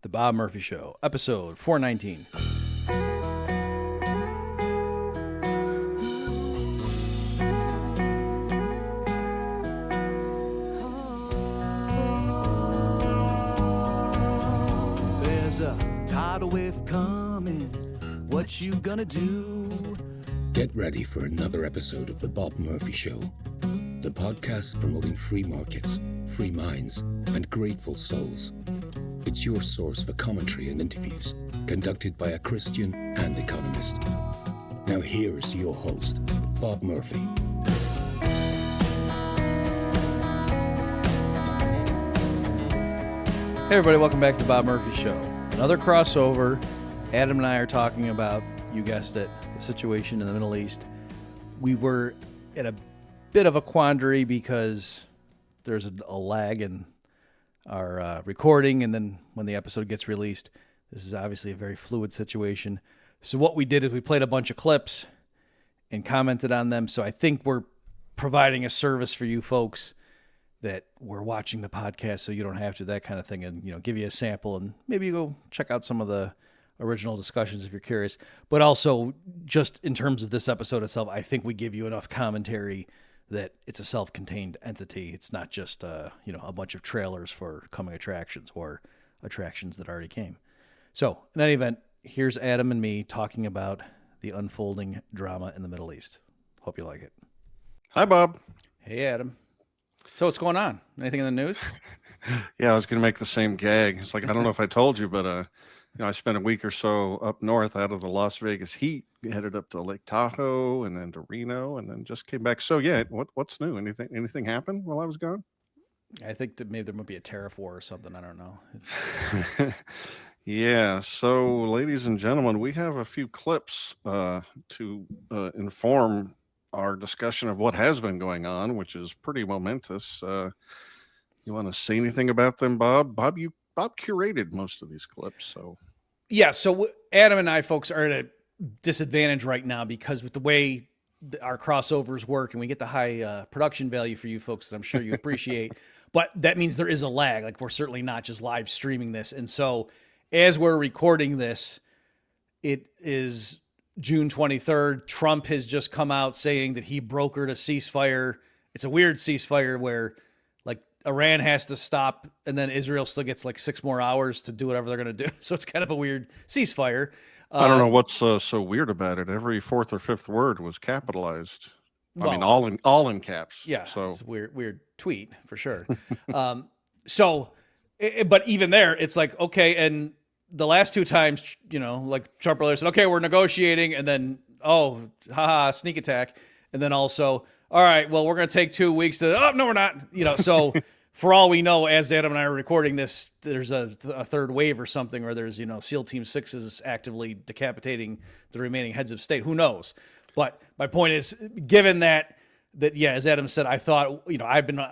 The Bob Murphy Show, episode 419. There's a tidal wave coming. What you gonna do? Get ready for another episode of The Bob Murphy Show, the podcast promoting free markets, free minds, and grateful souls. It's your source for commentary and interviews, conducted by a Christian and economist. Now here's your host, Bob Murphy. Hey everybody, welcome back to The Bob Murphy Show. Another crossover. Adam and I are talking about, you guessed it, the situation in the Middle East. We were in a bit of a quandary because there's a lag in our recording, and then when the episode gets released, this is obviously a very fluid situation. So what we did is we played a bunch of clips and commented on them. So I think we're providing a service for you folks that we're watching the podcast so you don't have to, that kind of thing, and give you a sample and maybe you go check out some of the original discussions if you're curious. But also, just in terms of this episode itself, I think we give you enough commentary that it's a self-contained entity. It's not just a bunch of trailers for coming attractions or attractions that already came. So in any event, here's Adam and me talking about the unfolding drama in the Middle East. Hope you like it. Hi, Bob. Hey, Adam. So what's going on? Anything in the news? Yeah, I was going to make the same gag. It's like, I don't know if I told you, but I spent a week or so up north out of the Las Vegas heat, headed up to Lake Tahoe and then to Reno, and then just came back. So yeah, what's new? Anything happened while I was gone? I think that maybe there might be a tariff war or something. I don't know. Yeah. So, ladies and gentlemen, we have a few clips to inform our discussion of what has been going on, which is pretty momentous. You want to say anything about them, Bob? Bob curated most of these clips, so. Yeah, so Adam and I, folks, are at a disadvantage right now because with the way our crossovers work, and we get the high production value for you folks that I'm sure you appreciate, but that means there is a lag. Like, we're certainly not just live streaming this. And so as we're recording this, it is June 23rd. Trump has just come out saying that he brokered a ceasefire. It's a weird ceasefire where Iran has to stop, and then Israel still gets 6 more hours to do whatever they're going to do. So it's kind of a weird ceasefire. I don't know what's so weird about it. Every fourth or fifth word was capitalized. I mean, all in caps. Yeah, so it's a weird tweet for sure. But even there, it's like, okay, and the last two times, Trump earlier said, okay, we're negotiating, and then sneak attack, and then also, all right, well, we're going to take 2 weeks to, no, we're not. So for all we know, as Adam and I are recording this, there's a third wave or something, or there's, SEAL Team 6 is actively decapitating the remaining heads of state. Who knows? But my point is, given that, yeah, as Adam said, I thought, I've been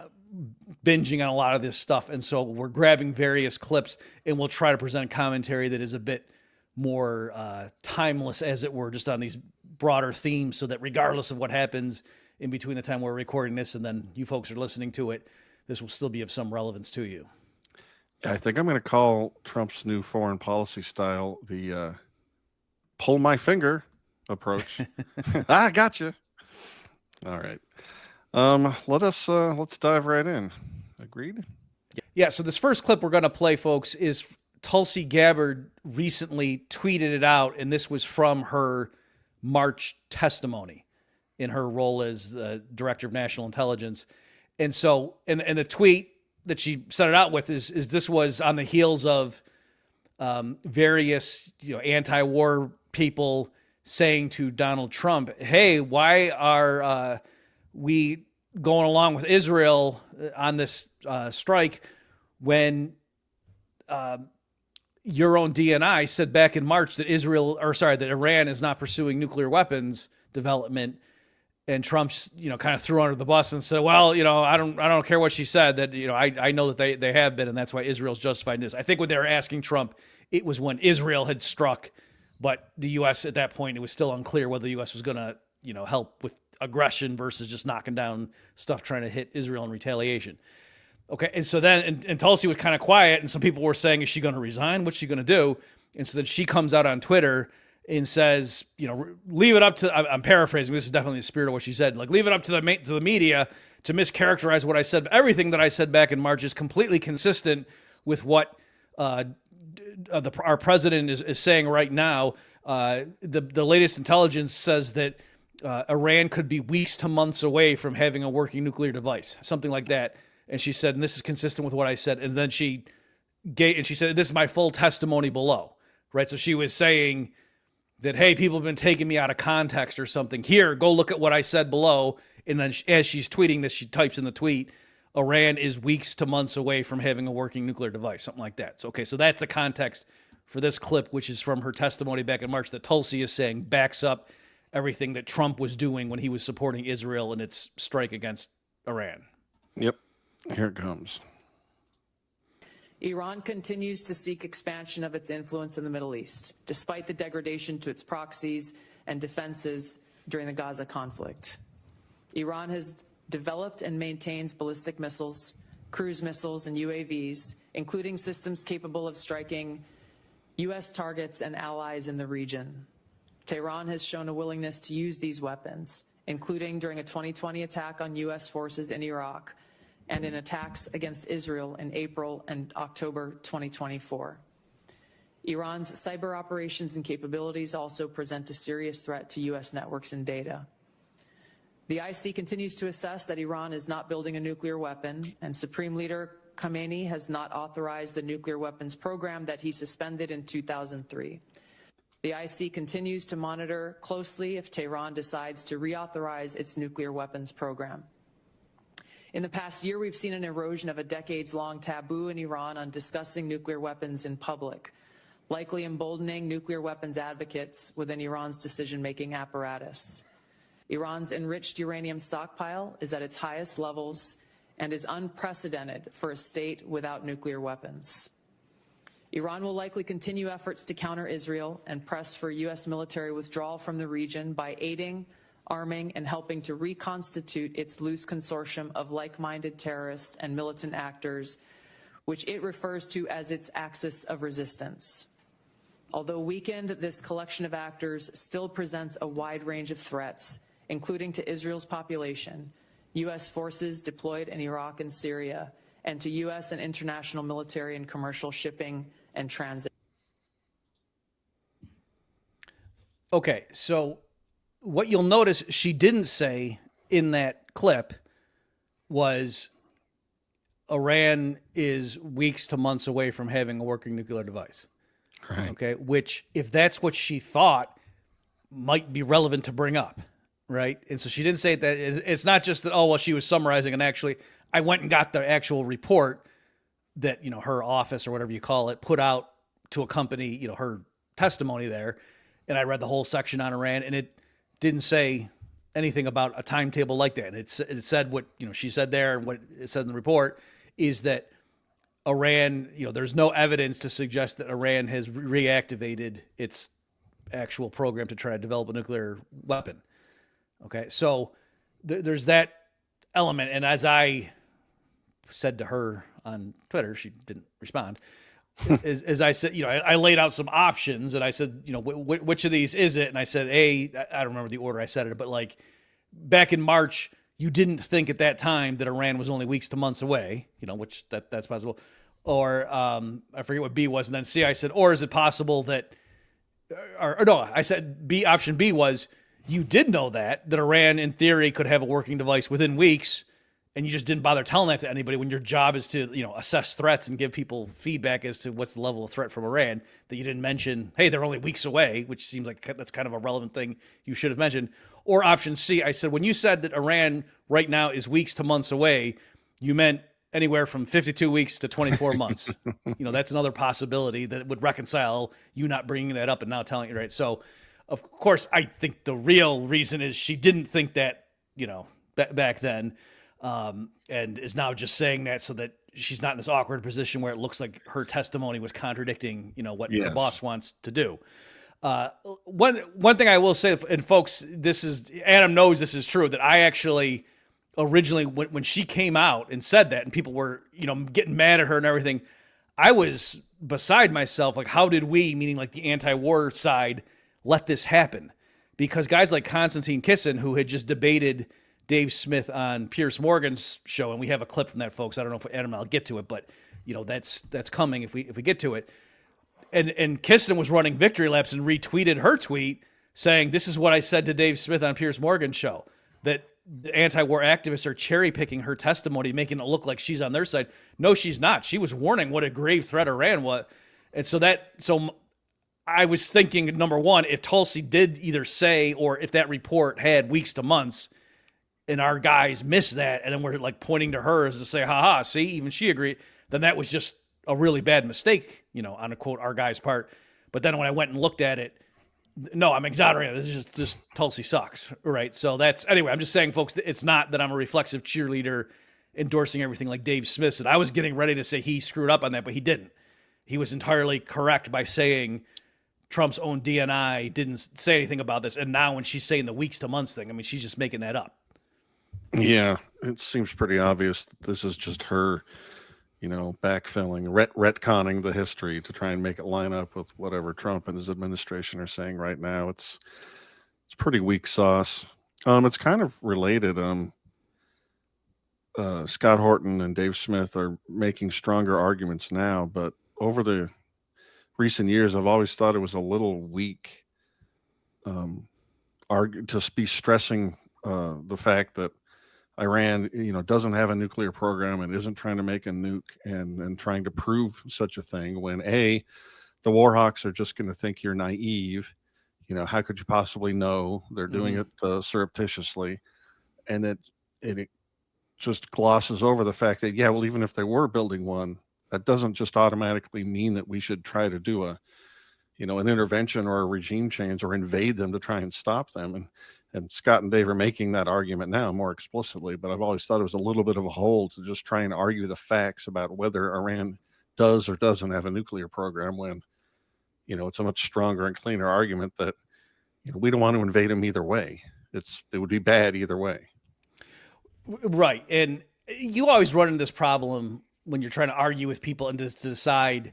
binging on a lot of this stuff. And so we're grabbing various clips and we'll try to present commentary that is a bit more timeless, as it were, just on these broader themes, so that regardless of what happens in between the time we're recording this and then you folks are listening to it, this will still be of some relevance to you. I think I'm going to call Trump's new foreign policy style the pull my finger approach. I gotcha. All right. Let's dive right in. Agreed? Yeah. So this first clip we're going to play, folks, is Tulsi Gabbard recently tweeted it out, and this was from her March testimony in her role as the Director of National Intelligence. And so, and the tweet that she sent it out with is this was on the heels of various, anti-war people saying to Donald Trump, hey, why are we going along with Israel on this strike when your own DNI said back in March that that Iran is not pursuing nuclear weapons development? And Trump, kind of threw under the bus and said, well, I don't care what she said, that, I know that they have been, and that's why Israel's justified this. I think when they were asking Trump, it was when Israel had struck, but the U.S. at that point, it was still unclear whether the U.S. was going to, help with aggression versus just knocking down stuff trying to hit Israel in retaliation. Okay. And so then, and Tulsi was kind of quiet, and some people were saying, is she going to resign? What's she going to do? And so then she comes out on Twitter and says, leave it up to, I'm paraphrasing, this is definitely the spirit of what she said, like, leave it up to the media to mischaracterize what I said. Everything that I said back in March is completely consistent with what our president is saying right now. The latest intelligence says that Iran could be weeks to months away from having a working nuclear device, something like that. And she said, and this is consistent with what I said. And then she said, this is my full testimony below, right? So she was saying that, hey, people have been taking me out of context or something. Here, go look at what I said below. And then as she's tweeting this, she types in the tweet, Iran is weeks to months away from having a working nuclear device, something like that. So, okay, so that's the context for this clip, which is from her testimony back in March that Tulsi is saying backs up everything that Trump was doing when he was supporting Israel in its strike against Iran. Yep. Here it comes. Iran continues to seek expansion of its influence in the Middle East, despite the degradation to its proxies and defenses during the Gaza conflict. Iran has developed and maintains ballistic missiles, cruise missiles, and UAVs, including systems capable of striking U.S. targets and allies in the region. Tehran has shown a willingness to use these weapons, including during a 2020 attack on U.S. forces in Iraq and in attacks against Israel in April and October 2024. Iran's cyber operations and capabilities also present a serious threat to U.S. networks and data. The IC continues to assess that Iran is not building a nuclear weapon, and Supreme Leader Khamenei has not authorized the nuclear weapons program that he suspended in 2003. The IC continues to monitor closely if Tehran decides to reauthorize its nuclear weapons program. In the past year, we've seen an erosion of a decades-long taboo in Iran on discussing nuclear weapons in public, likely emboldening nuclear weapons advocates within Iran's decision-making apparatus. Iran's enriched uranium stockpile is at its highest levels and is unprecedented for a state without nuclear weapons. Iran will likely continue efforts to counter Israel and press for U.S. military withdrawal from the region by aiding, arming, and helping to reconstitute its loose consortium of like-minded terrorists and militant actors, which it refers to as its axis of resistance. Although weakened, this collection of actors still presents a wide range of threats, including to Israel's population, U.S. forces deployed in Iraq and Syria, and to U.S. and international military and commercial shipping and transit. Okay, so what you'll notice she didn't say in that clip was Iran is weeks to months away from having a working nuclear device. Right. Okay, which, if that's what she thought, might be relevant to bring up, right? And so she didn't say that. It's not just that, oh, well, she was summarizing, and actually I went and got the actual report that, her office or whatever you call it put out to accompany, her testimony there. And I read the whole section on Iran, and it didn't say anything about a timetable like that. And it said what, she said there, and what it said in the report is that Iran, there's no evidence to suggest that Iran has reactivated its actual program to try to develop a nuclear weapon. Okay, so there's that element. And as I said to her on Twitter, she didn't respond. As I said, I laid out some options, and I said, which of these is it? And I said, I don't remember the order I said it, but like back in March, you didn't think at that time that Iran was only weeks to months away, which that's possible. Or I forget what B was. And then C, I said, or is it possible that, or no, I said B, option B was, you did know that Iran in theory could have a working device within weeks, and you just didn't bother telling that to anybody when your job is to, assess threats and give people feedback as to what's the level of threat from Iran, that you didn't mention, hey, they're only weeks away, which seems like that's kind of a relevant thing you should have mentioned. Or option C, I said, when you said that Iran right now is weeks to months away, you meant anywhere from 52 weeks to 24 months. That's another possibility that would reconcile you not bringing that up and now telling you, right? So, of course, I think the real reason is she didn't think that, back then. And is now just saying that so that she's not in this awkward position where it looks like her testimony was contradicting, what her boss wants to do. One thing I will say, and folks, Adam knows this is true, that I actually originally when she came out and said that, and people were, getting mad at her and everything, I was beside myself. Like, how did we, meaning like the anti-war side, let this happen? Because guys like Konstantin Kisin, who had just debated Dave Smith on Piers Morgan's show, and we have a clip from that, folks. I don't know if Adam and I'll get to it, but that's coming if we get to it. And Kisin was running victory laps and retweeted her tweet saying, "This is what I said to Dave Smith on Piers Morgan's show, that the anti-war activists are cherry picking her testimony, making it look like she's on their side. No, she's not. She was warning what a grave threat Iran was." And so I was thinking, number one, if Tulsi did either say, or if that report had weeks to months and our guys missed that, and then we're like pointing to her as to say, haha, see, even she agreed, then that was just a really bad mistake, on a quote, our guy's part. But then when I went and looked at it, no, I'm exonerated. This is just Tulsi sucks, right? So anyway, I'm just saying, folks, it's not that I'm a reflexive cheerleader endorsing everything like Dave Smith said. I was getting ready to say he screwed up on that, but he didn't. He was entirely correct by saying Trump's own DNI didn't say anything about this. And now when she's saying the weeks to months thing, I mean, she's just making that up. Yeah, it seems pretty obvious that this is just her, backfilling, retconning the history to try and make it line up with whatever Trump and his administration are saying right now. It's pretty weak sauce. It's kind of related. Scott Horton and Dave Smith are making stronger arguments now, but over the recent years, I've always thought it was a little weak to be stressing the fact that Iran, doesn't have a nuclear program and isn't trying to make a nuke and trying to prove such a thing when the war hawks are just going to think you're naive. How could you possibly know? They're doing it surreptitiously. And it just glosses over the fact that, even if they were building one, that doesn't just automatically mean that we should try to do an intervention or a regime change or invade them to try and stop them. And Scott and Dave are making that argument now more explicitly, but I've always thought it was a little bit of a hole to just try and argue the facts about whether Iran does or doesn't have a nuclear program when, it's a much stronger and cleaner argument that, we don't want to invade them either way. It would be bad either way. Right. And you always run into this problem when you're trying to argue with people and to decide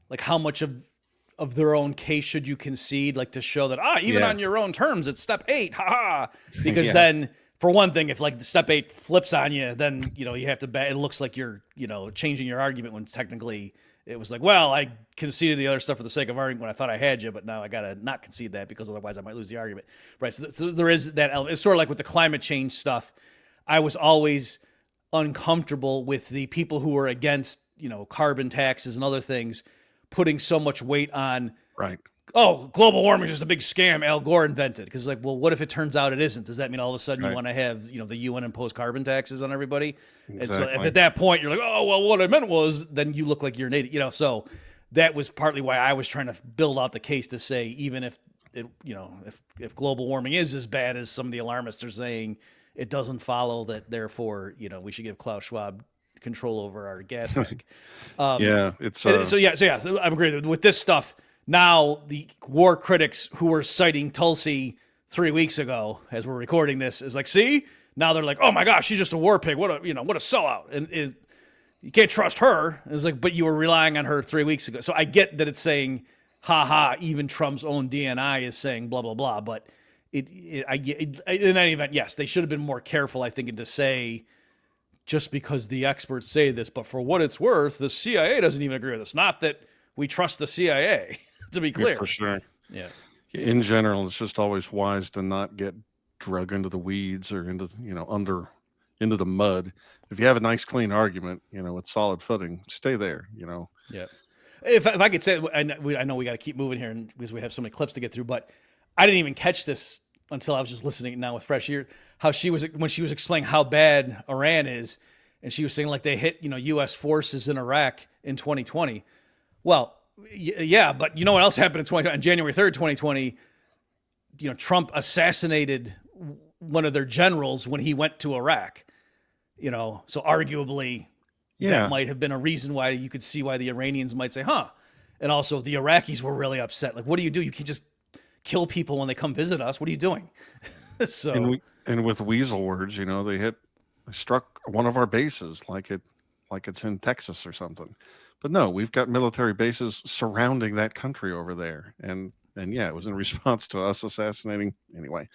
like how much of their own case should you concede, like to show that, even on your own terms, it's step 8, because then for one thing, if like the step 8 flips on you, then, you have to it looks like you're, changing your argument when technically it was like, well, I conceded the other stuff for the sake of argument when I thought I had you, but now I got to not concede that because otherwise I might lose the argument. Right. So there is that element. It's sort of like with the climate change stuff. I was always uncomfortable with the people who were against, carbon taxes and other things putting so much weight on, right? Oh, global warming is just a big scam Al Gore invented. Because like, well, what if it turns out it isn't? Does that mean all of a sudden you want to have, the UN impose carbon taxes on everybody? Exactly. And so if at that point you're like, oh, well, what I meant was, then you look like you're an idiot, so that was partly why I was trying to build out the case to say, even if it, if global warming is as bad as some of the alarmists are saying, it doesn't follow that therefore, we should give Klaus Schwab control over our gas tank. So I'm agreeing with this stuff. Now the war critics who were citing Tulsi 3 weeks ago, as we're recording this, is like, see, now they're like, oh my gosh, she's just a war pig. What a sellout. And you can't trust her. It's like, but you were relying on her 3 weeks ago. So I get that it's saying, even Trump's own DNI is saying blah, blah, blah. But in any event, yes, they should have been more careful, I think, and to say, just because the experts say this, but for what it's worth, the CIA doesn't even agree with this. Not that we trust the CIA, to be clear. Yeah, for sure. Yeah. In general, it's just always wise to not get drug into the weeds or into the mud. If you have a nice, clean argument, with solid footing, stay there. Yeah. If I could say, I know we got to keep moving here because we have so many clips to get through, but I didn't even catch this until I was just listening now with fresh ear, how when she was explaining how bad Iran is, and she was saying like they hit, U.S. forces in Iraq in 2020. Well, yeah, but you know what else happened in 2020? On January 3rd, 2020, Trump assassinated one of their generals when he went to Iraq. So arguably that might have been a reason why you could see why the Iranians might say, and also the Iraqis were really upset. Like, what do? You can't just kill people when they come visit us. What are you doing? And with weasel words, they hit struck one of our bases like it's in Texas or something. But no, we've got military bases surrounding that country over there. And yeah, it was in response to us assassinating. Anyway.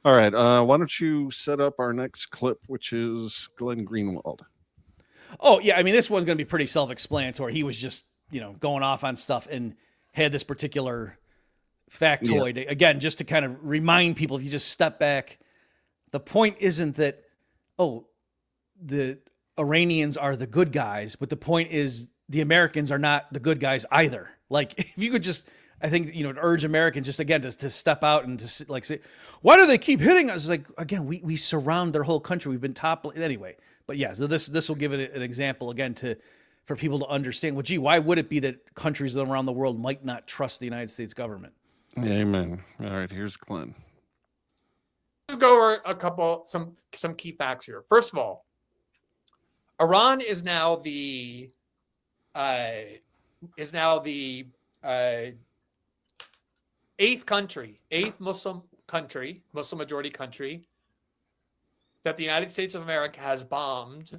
All right. Why don't you set up our next clip, which is Glenn Greenwald. Oh, yeah. I mean, this one's going to be pretty self-explanatory. He was just, going off on stuff and had this particular factoid. Yeah. Again, just to kind of remind people, if you just step back, the point isn't that, the Iranians are the good guys, but the point is the Americans are not the good guys either. Like, if you could just, I think, urge Americans just, again, to step out and to like say, why do they keep hitting us? Like, again, we surround their whole country. We've been toppling anyway. But yeah, so this will give it an example again for people to understand. Well, gee, why would it be that countries around the world might not trust the United States government? Amen. All right, here's Glenn. Let's go over some key facts here. First of all, Iran is now the eighth Muslim majority country that the United States of America has bombed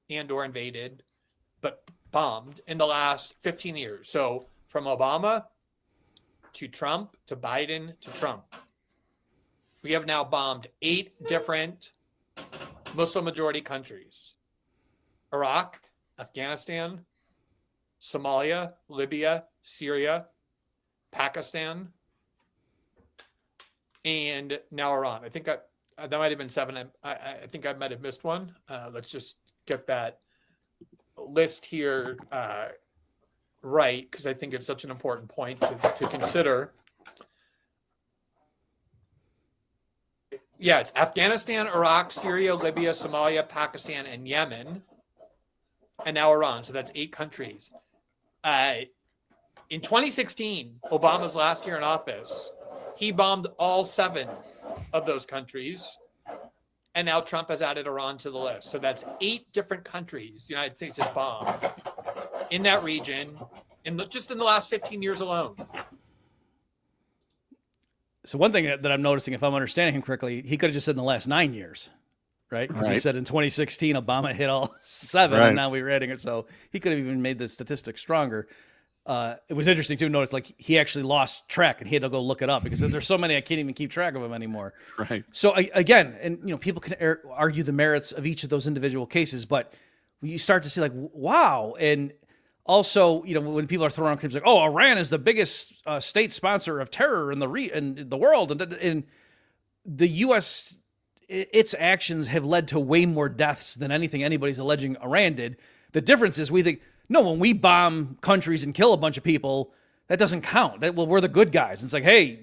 and or invaded, but bombed in the last 15 years. So from Obama to Trump to Biden to Trump, we have now bombed 8 different Muslim majority countries: Iraq, Afghanistan, Somalia, Libya, Syria, Pakistan, and now Iran. I think that might have been 7. I think I might have missed one. Let's just get that list here right, because I think it's such an important point to consider. Yeah, it's Afghanistan, Iraq, Syria, Libya, Somalia, Pakistan, and Yemen, and now Iran. So that's 8 countries. In 2016, Obama's last year in office, he bombed all 7 of those countries, and now Trump has added Iran to the list. So that's 8 different countries the United States has bombed in that region just in the last 15 years alone. So one thing that I'm noticing, if I'm understanding him correctly, he could have just said in the last 9 years, right? Because he said in 2016, Obama hit all 7, and now we were adding it. So he could have even made the statistics stronger. It was interesting to notice, like, he actually lost track and he had to go look it up because there's so many I can't even keep track of them anymore. Right. So again, and people can argue the merits of each of those individual cases, but you start to see like, wow. And also, when people are throwing around claims like, oh, Iran is the biggest state sponsor of terror in the world, and the U.S. its actions have led to way more deaths than anything anybody's alleging Iran did. The difference is we think, no, when we bomb countries and kill a bunch of people, that doesn't count. We're the good guys. And it's like, hey,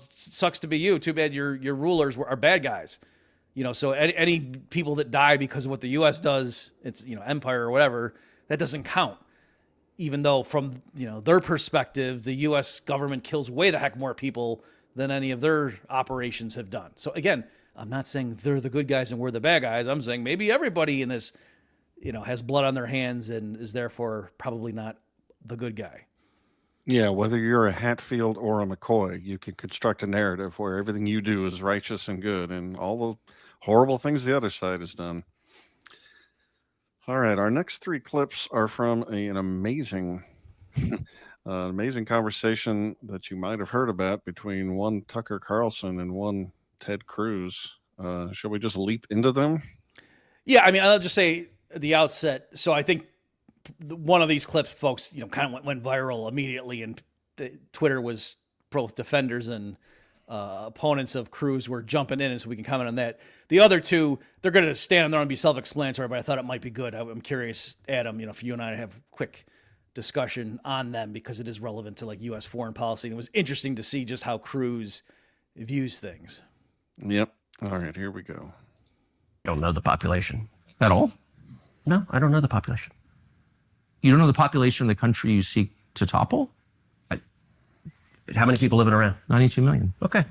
sucks to be you. Too bad your rulers are bad guys. So any people that die because of what the U.S. does, it's, empire or whatever, that doesn't count. Even though from, their perspective, the U.S. government kills way the heck more people than any of their operations have done. So again, I'm not saying they're the good guys and we're the bad guys. I'm saying maybe everybody in this, has blood on their hands and is therefore probably not the good guy. Yeah, whether you're a Hatfield or a McCoy, you can construct a narrative where everything you do is righteous and good and all the horrible things the other side has done. All right, our next 3 clips are from an amazing conversation that you might have heard about between one Tucker Carlson and one Ted Cruz. Shall we just leap into them? Yeah, I mean, I'll just say at the outset, so I think one of these clips, folks, kind of went viral immediately, and Twitter was both defenders and opponents of Cruz were jumping in, and so we can comment on that. The other 2, they're going to stand on their own and be self-explanatory, but I thought it might be good. I'm curious, Adam, if you and I have a quick discussion on them because it is relevant to like U.S. foreign policy, and it was interesting to see just how Cruz views things. Yep. All right, here we go. Don't know the population at all. No, I don't know the population. You don't know the population of the country you seek to topple? How many people live in Iran? 92 million. Okay.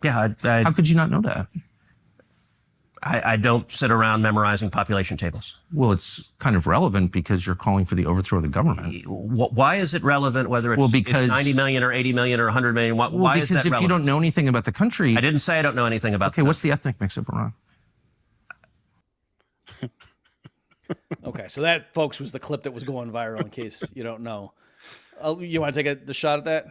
Yeah. How could you not know that? I don't sit around memorizing population tables. Well, it's kind of relevant because you're calling for the overthrow of the government. Why is it relevant whether it's 90 million or 80 million or 100 million? Why is that relevant? Because if you don't know anything about the country... I didn't say I don't know anything about Okay, what's the ethnic mix of Iran? Okay, so that, folks, was the clip that was going viral. In case you don't know, you want to take the shot at that?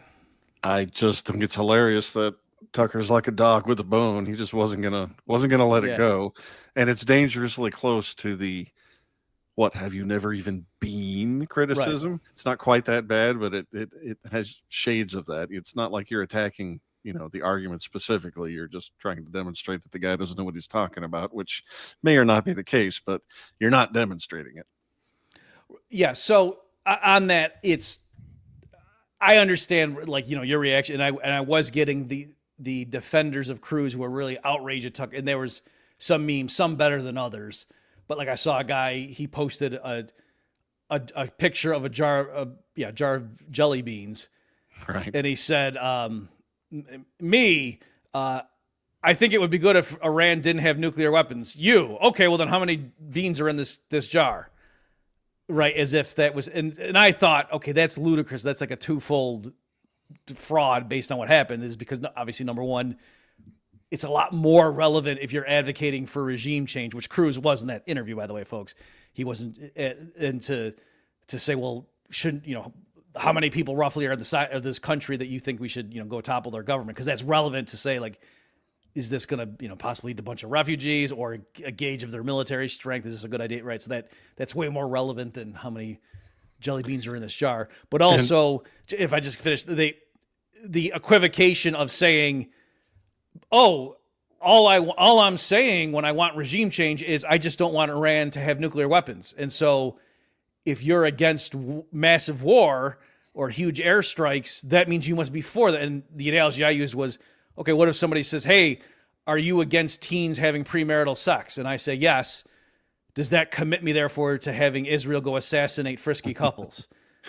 I just think it's hilarious that Tucker's like a dog with a bone. He just wasn't gonna let it go, and it's dangerously close to the "what have you never even been" criticism. Right. It's not quite that bad, but it has shades of that. It's not like you're attacking, the argument specifically. You're just trying to demonstrate that the guy doesn't know what he's talking about, which may or not be the case, but you're not demonstrating it. Yeah. So on that, I understand, like, your reaction, and I was getting the defenders of Cruz who were really outraged at Tucker, and there was some memes, some better than others. But like, I saw a guy, he posted a picture of a jar of jelly beans, right? And he said, I think it would be good if Iran didn't have nuclear weapons. Okay, well then how many beans are in this jar? Right, as if that was, and I thought, okay, that's ludicrous. That's like a twofold fraud based on what happened, is because obviously, number one, it's a lot more relevant if you're advocating for regime change, which Cruz was in that interview, by the way, folks. He wasn't, and to say, well, shouldn't, how many people roughly are on the side of this country that you think we should, go topple their government? Because that's relevant to say, like, is this going to, possibly lead to a bunch of refugees, or a gauge of their military strength? Is this a good idea? Right. So that's way more relevant than how many jelly beans are in this jar. But also, if I just finish, the equivocation of saying, oh, all I'm saying when I want regime change is I just don't want Iran to have nuclear weapons. And so if you're against massive war or huge airstrikes, that means you must be for that. And the analogy I used was, okay, what if somebody says, hey, are you against teens having premarital sex? And I say, yes. Does that commit me, therefore, to having Israel go assassinate frisky couples?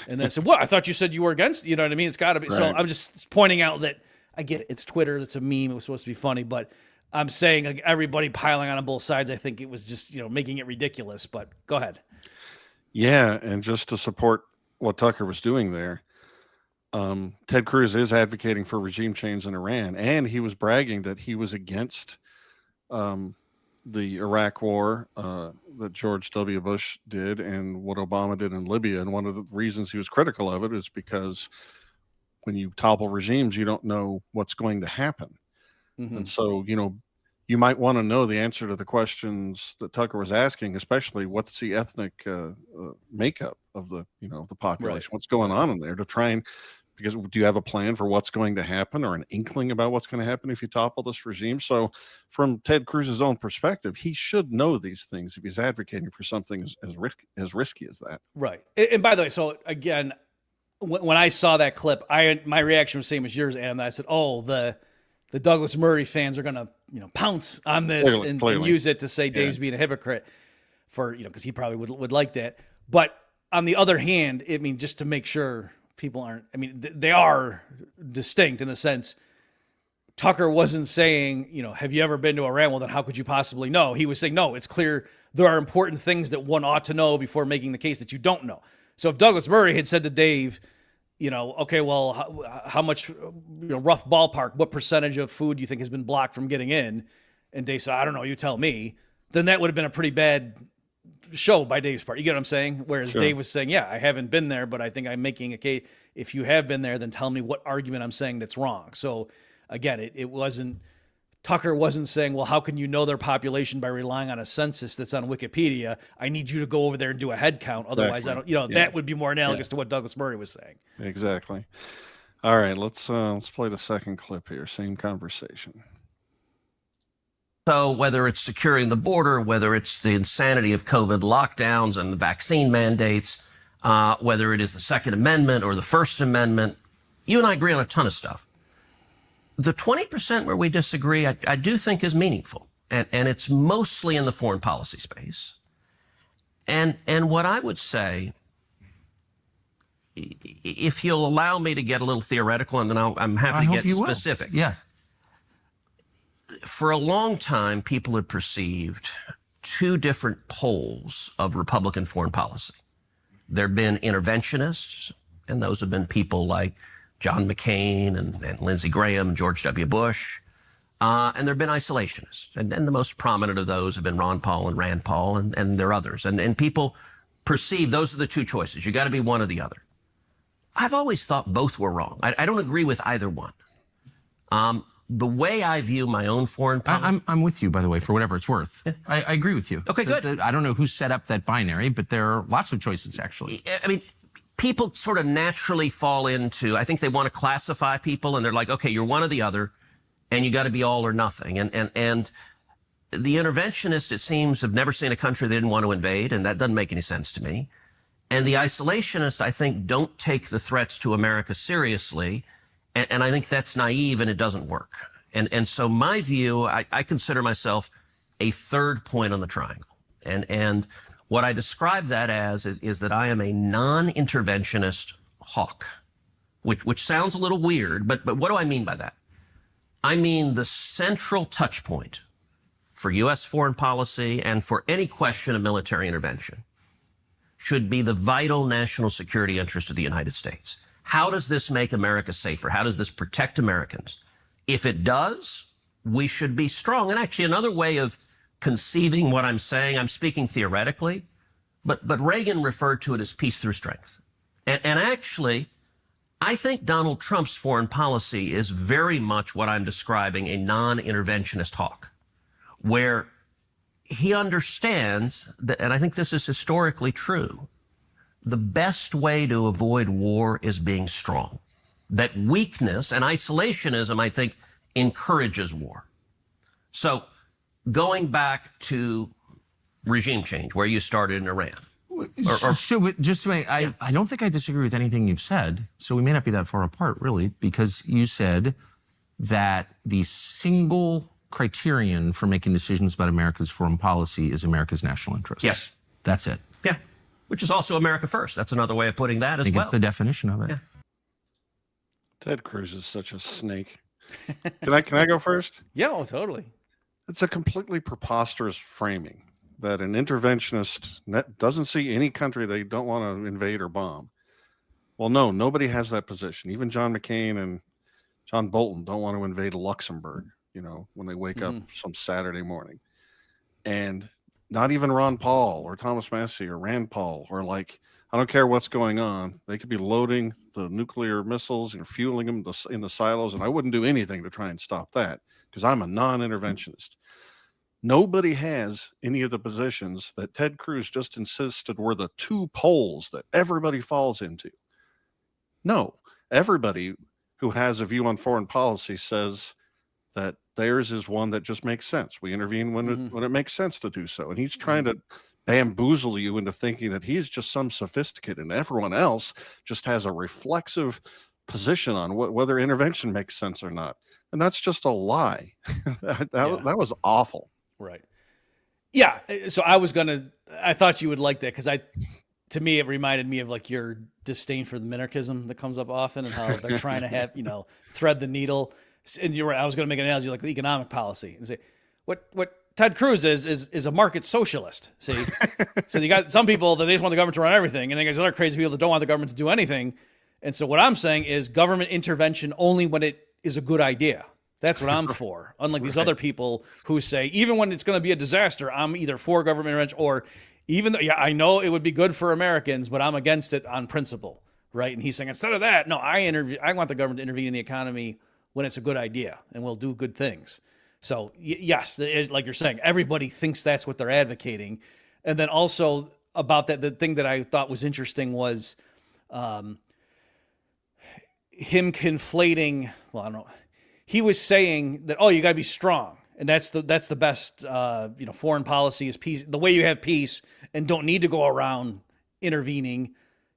And then I said, what? I thought you said you were against it. You know what I mean? It's got to be. Right. So I'm just pointing out that, I get it. It's Twitter. It's a meme. It was supposed to be funny. But I'm saying, like, everybody piling on both sides, I think it was just, making it ridiculous. But go ahead. Yeah, and just to support what Tucker was doing there, Ted Cruz is advocating for regime change in Iran, and he was bragging that he was against the Iraq war that George W. Bush did and what Obama did in Libya. And one of the reasons he was critical of it is because when you topple regimes, you don't know what's going to happen. Mm-hmm. And so, you might want to know the answer to the questions that Tucker was asking, especially what's the ethnic makeup of the population, right. What's going on in there, to try and, because do you have a plan for what's going to happen, or an inkling about what's going to happen if you topple this regime? So from Ted Cruz's own perspective, he should know these things if he's advocating for something as risky as that. Right. And by the way, so again, when I saw that clip, my reaction was the same as yours, Adam. I said, oh, the Douglas Murray fans are going to, pounce on this and use it to say Dave's being a hypocrite for, because he probably would like that. But on the other hand, I mean, just to make sure people aren't, they are distinct in the sense, Tucker wasn't saying, have you ever been to Iran? Well, then how could you possibly know? He was saying, no, it's clear there are important things that one ought to know before making the case that you don't know. So if Douglas Murray had said to Dave, okay, well, how much, rough ballpark, what percentage of food do you think has been blocked from getting in? And Dave said, I don't know, you tell me. Then that would have been a pretty bad show by Dave's part. You get what I'm saying? Whereas Dave was saying, yeah, I haven't been there, but I think I'm making a case. If you have been there, then tell me what argument I'm saying that's wrong. So again, it wasn't, Tucker wasn't saying, well, how can you know their population by relying on a census that's on Wikipedia? I need you to go over there and do a head count. Otherwise, exactly. I don't, that would be more analogous to what Douglas Murray was saying. Exactly. All right, let's play the second clip here. Same conversation. So whether it's securing the border, whether it's the insanity of COVID lockdowns and the vaccine mandates, whether it is the Second Amendment or the First Amendment, you and I agree on a ton of stuff. The 20% where we disagree, I do think is meaningful. And it's mostly in the foreign policy space. And what I would say, if you'll allow me to get a little theoretical, and then I'm happy to get specific. Yes. For a long time, people had perceived two different poles of Republican foreign policy. There have been interventionists, and those have been people like John McCain and Lindsey Graham and George W. Bush. And there have been isolationists. And the most prominent of those have been Ron Paul and Rand Paul, and there are others. And people perceive those are the two choices. You got to be one or the other. I've always thought both were wrong. I don't agree with either one. The way I view my own foreign policy... I'm with you, by the way, for whatever it's worth. Yeah. I agree with you. Okay, good. I don't know who set up that binary, but there are lots of choices, actually. I mean, people sort of naturally fall into... I think they want to classify people, and they're like, okay, you're one or the other, and you got to be all or nothing. And the interventionists, it seems, have never seen a country they didn't want to invade, and that doesn't make any sense to me. And the isolationists, I think, don't take the threats to America seriously, and I think that's naive and it doesn't work. And so my view, I consider myself a third point on the triangle. And what I describe that as is that I am a non-interventionist hawk, which sounds a little weird, but what do I mean by that? I mean the central touch point for U.S. foreign policy and for any question of military intervention should be the vital national security interest of the United States. How does this make America safer? How does this protect Americans? If it does, we should be strong. And actually, another way of conceiving what I'm saying, I'm speaking theoretically, but Reagan referred to it as peace through strength. And actually, I think Donald Trump's foreign policy is very much what I'm describing, a non-interventionist hawk, where he understands that, and I think this is historically true, the best way to avoid war is being strong. That weakness and isolationism, I think, encourages war. So going back to regime change, where you started in Iran. I don't think I disagree with anything you've said, so we may not be that far apart, really, because you said that the single criterion for making decisions about America's foreign policy is America's national interest. Yes. That's it. Yeah. Which is also America first. That's another way of putting that as well. I think it's the definition of it. Yeah. Ted Cruz is such a snake. Can I go first? Yeah, oh, totally. It's a completely preposterous framing that an interventionist doesn't see any country they don't want to invade or bomb. Well, no, nobody has that position. Even John McCain and John Bolton don't want to invade Luxembourg, when they wake up some Saturday morning. And not even Ron Paul or Thomas Massie or Rand Paul or I don't care what's going on. They could be loading the nuclear missiles and fueling them in the silos, and I wouldn't do anything to try and stop that because I'm a non-interventionist. Nobody has any of the positions that Ted Cruz just insisted were the two poles that everybody falls into. No, everybody who has a view on foreign policy says that theirs is one that just makes sense. We intervene when it makes sense to do so. And he's trying to bamboozle you into thinking that he's just some sophisticate and everyone else just has a reflexive position on whether intervention makes sense or not. And that's just a lie. That was awful. Right. Yeah. So I thought you would like that because to me, it reminded me of your disdain for the minarchism that comes up often and how they're trying to have, thread the needle. And you're right. I was going to make an analogy like economic policy and say what Ted Cruz is a market socialist. See, so you got some people that they just want the government to run everything, and then there's other crazy people that don't want the government to do anything. And so what I'm saying is government intervention only when it is a good idea. That's what I'm for. Unlike these other people who say even when it's going to be a disaster, I'm either for government intervention or even though I know it would be good for Americans, but I'm against it on principle, right? And he's saying instead of that, no, I want the government to intervene in the economy when it's a good idea and we'll do good things. So yes, like you're saying, everybody thinks that's what they're advocating. And then also about that, the thing that I thought was interesting was him conflating, well, I don't know. He was saying that, you got to be strong. And that's the best, foreign policy is peace. The way you have peace and don't need to go around intervening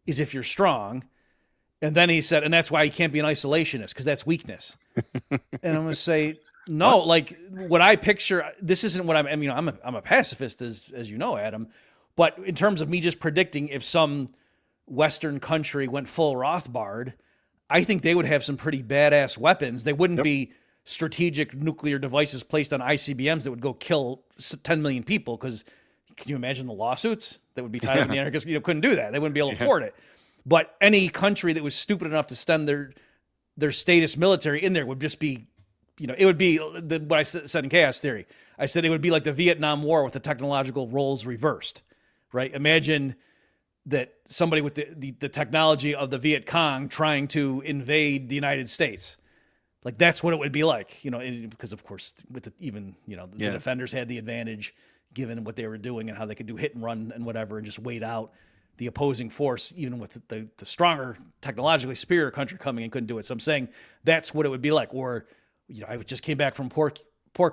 is if you're strong. And then he said, and that's why you can't be an isolationist because that's weakness. And I'm going to say, no, what I picture, this isn't what I'm a pacifist as you know, Adam, but in terms of me just predicting if some Western country went full Rothbard, I think they would have some pretty badass weapons. They wouldn't be strategic nuclear devices placed on ICBMs that would go kill 10 million people. Cause can you imagine the lawsuits that would be tied up in the anarchists? Couldn't do that. They wouldn't be able to afford it. But any country that was stupid enough to send their status military in there would just be it would be what I said in Chaos Theory. I said it would be like the Vietnam War with the technological roles reversed, right? Imagine that somebody with the technology of the Viet Cong trying to invade the United States. Like, that's what it would be like, because of course with the defenders had the advantage given what they were doing and how they could do hit and run and whatever, and just wait out the opposing force, even with the stronger, technologically superior country coming and couldn't do it. So I'm saying that's what it would be like. Or, I just came back from Pork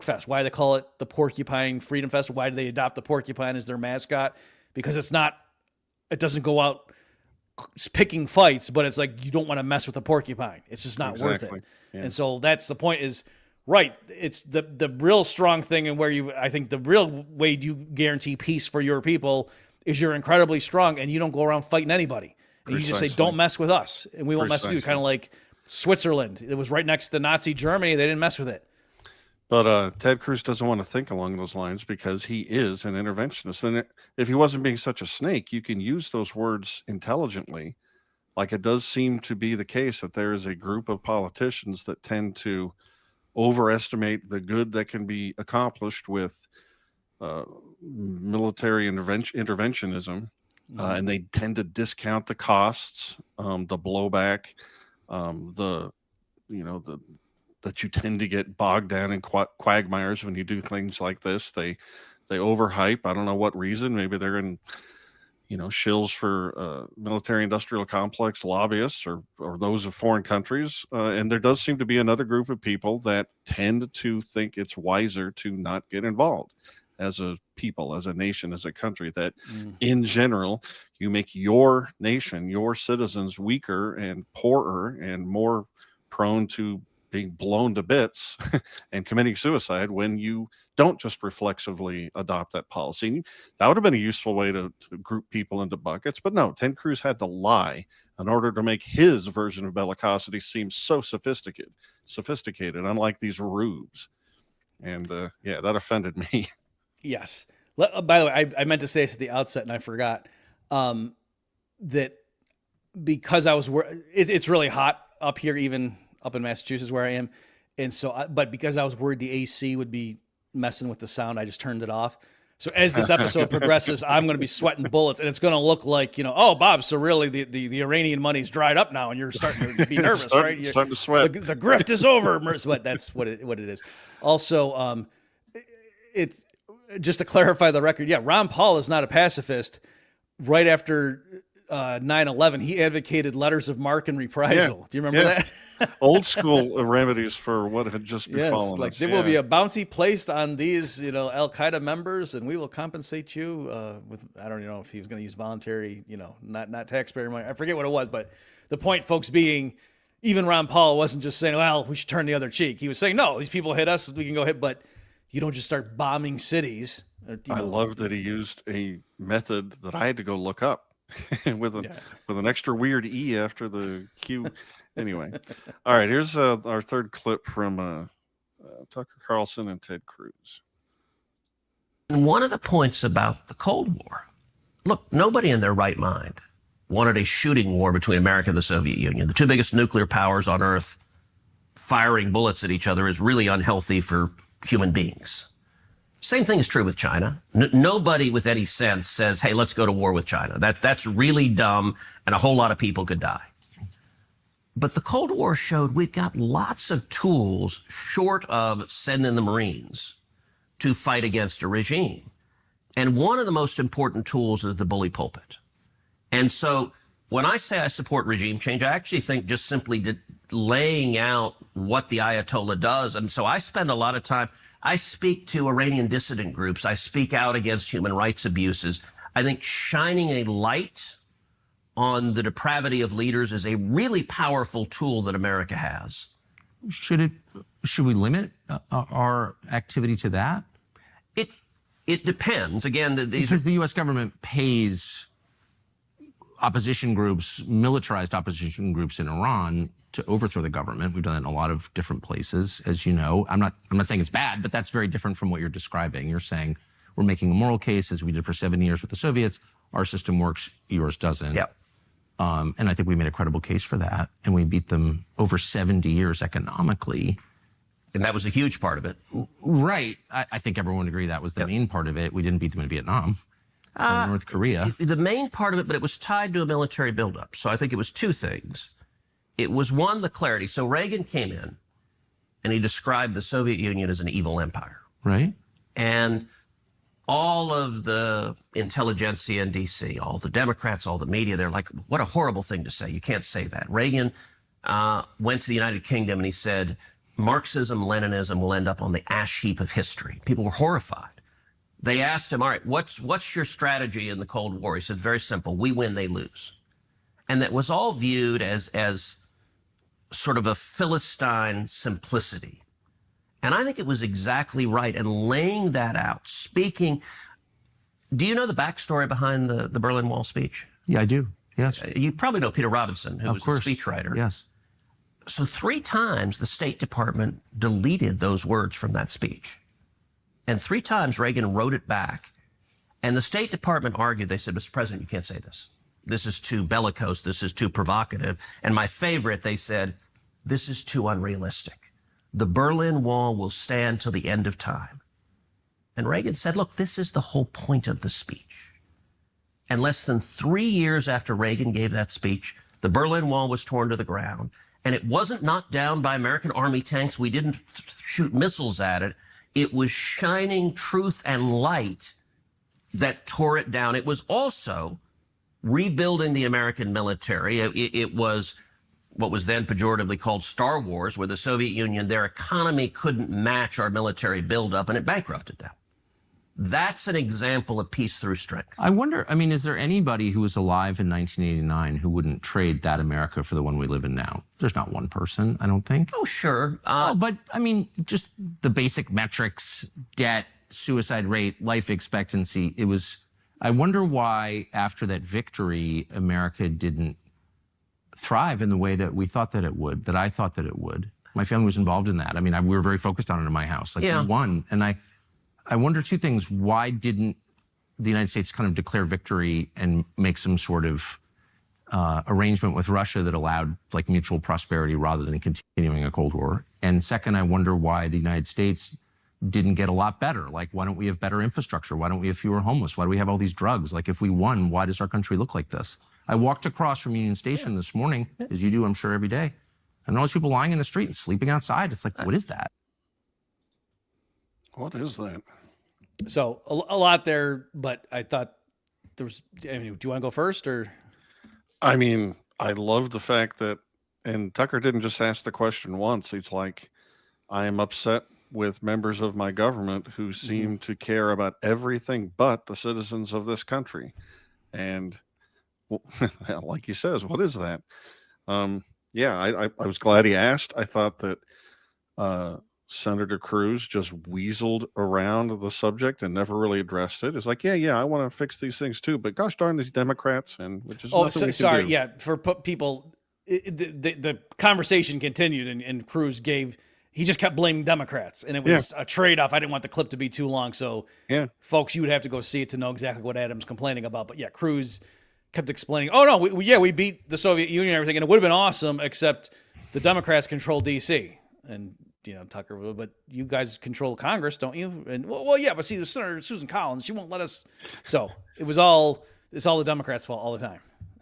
Fest. Why do they call it the Porcupine Freedom Fest? Why do they adopt the porcupine as their mascot? Because it doesn't go out picking fights, but it's like, you don't want to mess with a porcupine. It's just not worth it. Yeah. And so that's the point is, right. It's the real strong thing, and I think the real way you guarantee peace for your people is you're incredibly strong and you don't go around fighting anybody. And you just say, don't mess with us and we won't mess with you. Kind of like Switzerland. It was right next to Nazi Germany. They didn't mess with it. But Ted Cruz doesn't want to think along those lines because he is an interventionist. And if he wasn't being such a snake, you can use those words intelligently. Like, it does seem to be the case that there is a group of politicians that tend to overestimate the good that can be accomplished with military interventionism, and they tend to discount the costs, the blowback, that you tend to get bogged down in quagmires when you do things like this. They overhype. I don't know what reason. Maybe they're in shills for military industrial complex lobbyists or those of foreign countries. And there does seem to be another group of people that tend to think it's wiser to not get involved as a people, as a nation, as a country, that in general, you make your nation, your citizens weaker and poorer and more prone to being blown to bits and committing suicide when you don't just reflexively adopt that policy. And that would have been a useful way to group people into buckets. But no, Ted Cruz had to lie in order to make his version of bellicosity seem so sophisticated, unlike these rubes. And that offended me. Yes. By the way, I meant to say this at the outset and I forgot that because it's really hot up here, even up in Massachusetts where I am. And so, but because I was worried the AC would be messing with the sound, I just turned it off. So as this episode progresses, I'm going to be sweating bullets and it's going to look like, oh, Bob, so really the Iranian money's dried up now and you're starting to be nervous, right? You're starting to sweat. The grift is over. But that's what it is. Also, it's just to clarify the record. Yeah. Ron Paul is not a pacifist. Right after 9/11, he advocated letters of marque and reprisal. Do you remember that? Old school remedies for what had just befallen like us. There will be a bounty placed on these, Al Qaeda members, and we will compensate you with, I don't know if he was going to use voluntary, not taxpayer money. I forget what it was, but the point, folks, being even Ron Paul wasn't just saying, well, we should turn the other cheek. He was saying, no, these people hit us, we can go hit, but you don't just start bombing cities. I love that he used a method that I had to go look up with an extra weird E after the Q. Anyway, all right, here's our third clip from Tucker Carlson and Ted Cruz. And one of the points about the Cold War, look, nobody in their right mind wanted a shooting war between America and the Soviet Union. The two biggest nuclear powers on Earth firing bullets at each other is really unhealthy for human beings. Same thing is true with China. Nobody with any sense says, hey, let's go to war with China. That's really dumb, and a whole lot of people could die. But the Cold War showed we've got lots of tools short of sending the Marines to fight against a regime. And one of the most important tools is the bully pulpit. And so when I say I support regime change, I actually think just simply laying out what the Ayatollah does. And so I spend a lot of time, I speak to Iranian dissident groups. I speak out against human rights abuses. I think shining a light on the depravity of leaders is a really powerful tool that America has. Should we limit our activity to that? It depends. Again, because the U.S. government pays opposition groups, militarized opposition groups in Iran to overthrow the government. We've done it in a lot of different places, as you know. I'm not saying it's bad, but that's very different from what you're describing. You're saying we're making a moral case, as we did for 7 years with the Soviets. Our system works, yours doesn't. Yep. And I think we made a credible case for that. And we beat them over 70 years economically. And that was a huge part of it. Right. I think everyone would agree that was the main part of it. We didn't beat them in Vietnam or North Korea. The main part of it, but it was tied to a military buildup. So I think it was two things. It was one, the clarity. So Reagan came in and he described the Soviet Union as an evil empire. Right. And all of the intelligentsia in D.C., all the Democrats, all the media, they're like, what a horrible thing to say. You can't say that. Reagan went to the United Kingdom and he said, Marxism, Leninism will end up on the ash heap of history. People were horrified. They asked him, all right, what's your strategy in the Cold War? He said, very simple. We win, they lose. And that was all viewed as sort of a Philistine simplicity. And I think it was exactly right. And laying that out, speaking, do you know the backstory behind the Berlin Wall speech? Yeah, I do. Yes. You probably know Peter Robinson, who was the speechwriter. Yes. So 3 times the State Department deleted those words from that speech. And 3 times Reagan wrote it back. And the State Department argued, they said, Mr. President, you can't say this. This is too bellicose. This is too provocative. And my favorite, they said, this is too unrealistic. The Berlin Wall will stand till the end of time. And Reagan said, look, this is the whole point of the speech. And less than 3 years after Reagan gave that speech, the Berlin Wall was torn to the ground. And it wasn't knocked down by American Army tanks. We didn't shoot missiles at it. It was shining truth and light that tore it down. It was also rebuilding the American military. It was what was then pejoratively called Star Wars, where the Soviet Union, their economy couldn't match our military buildup, and it bankrupted them. That's an example of peace through strength. I wonder, I mean, is there anybody who was alive in 1989 who wouldn't trade that America for the one we live in now? There's not one person, I don't think. Oh, sure. But, I mean, just the basic metrics, debt, suicide rate, life expectancy, it was, I wonder why after that victory, America didn't thrive in the way that we thought that it would, that I thought that it would. My family was involved in that. I mean, we were very focused on it in my house. Like, we won. And I wonder 2 things. Why didn't the United States kind of declare victory and make some sort of arrangement with Russia that allowed like mutual prosperity rather than continuing a Cold War? And second, I wonder why the United States didn't get a lot better. Like, why don't we have better infrastructure? Why don't we have fewer homeless? Why do we have all these drugs? Like, if we won, why does our country look like this? I walked across from Union Station this morning, as you do, I'm sure, every day. And all those people lying in the street and sleeping outside. It's like, what is that? What is that? So a lot there, but I thought there was, I mean, do you want to go first or? I mean, I love the fact that, and Tucker didn't just ask the question once. It's like, I am upset with members of my government who seem to care about everything but the citizens of this country. And like he says, what is that? I was glad he asked. I thought that Senator Cruz just weaseled around the subject and never really addressed it. It's like, I want to fix these things too, but gosh darn these Democrats, and which is nothing we can do. For people, the conversation continued, and Cruz he just kept blaming Democrats, and it was a trade-off. I didn't want the clip to be too long, so folks, you would have to go see it to know exactly what Adam's complaining about. But Cruz kept explaining, oh no, we beat the Soviet Union and everything, and it would have been awesome, except the Democrats control D.C. And Tucker, but you guys control Congress, don't you? And but see, the Senator Susan Collins, she won't let us. So it's all the Democrats' fault all the time.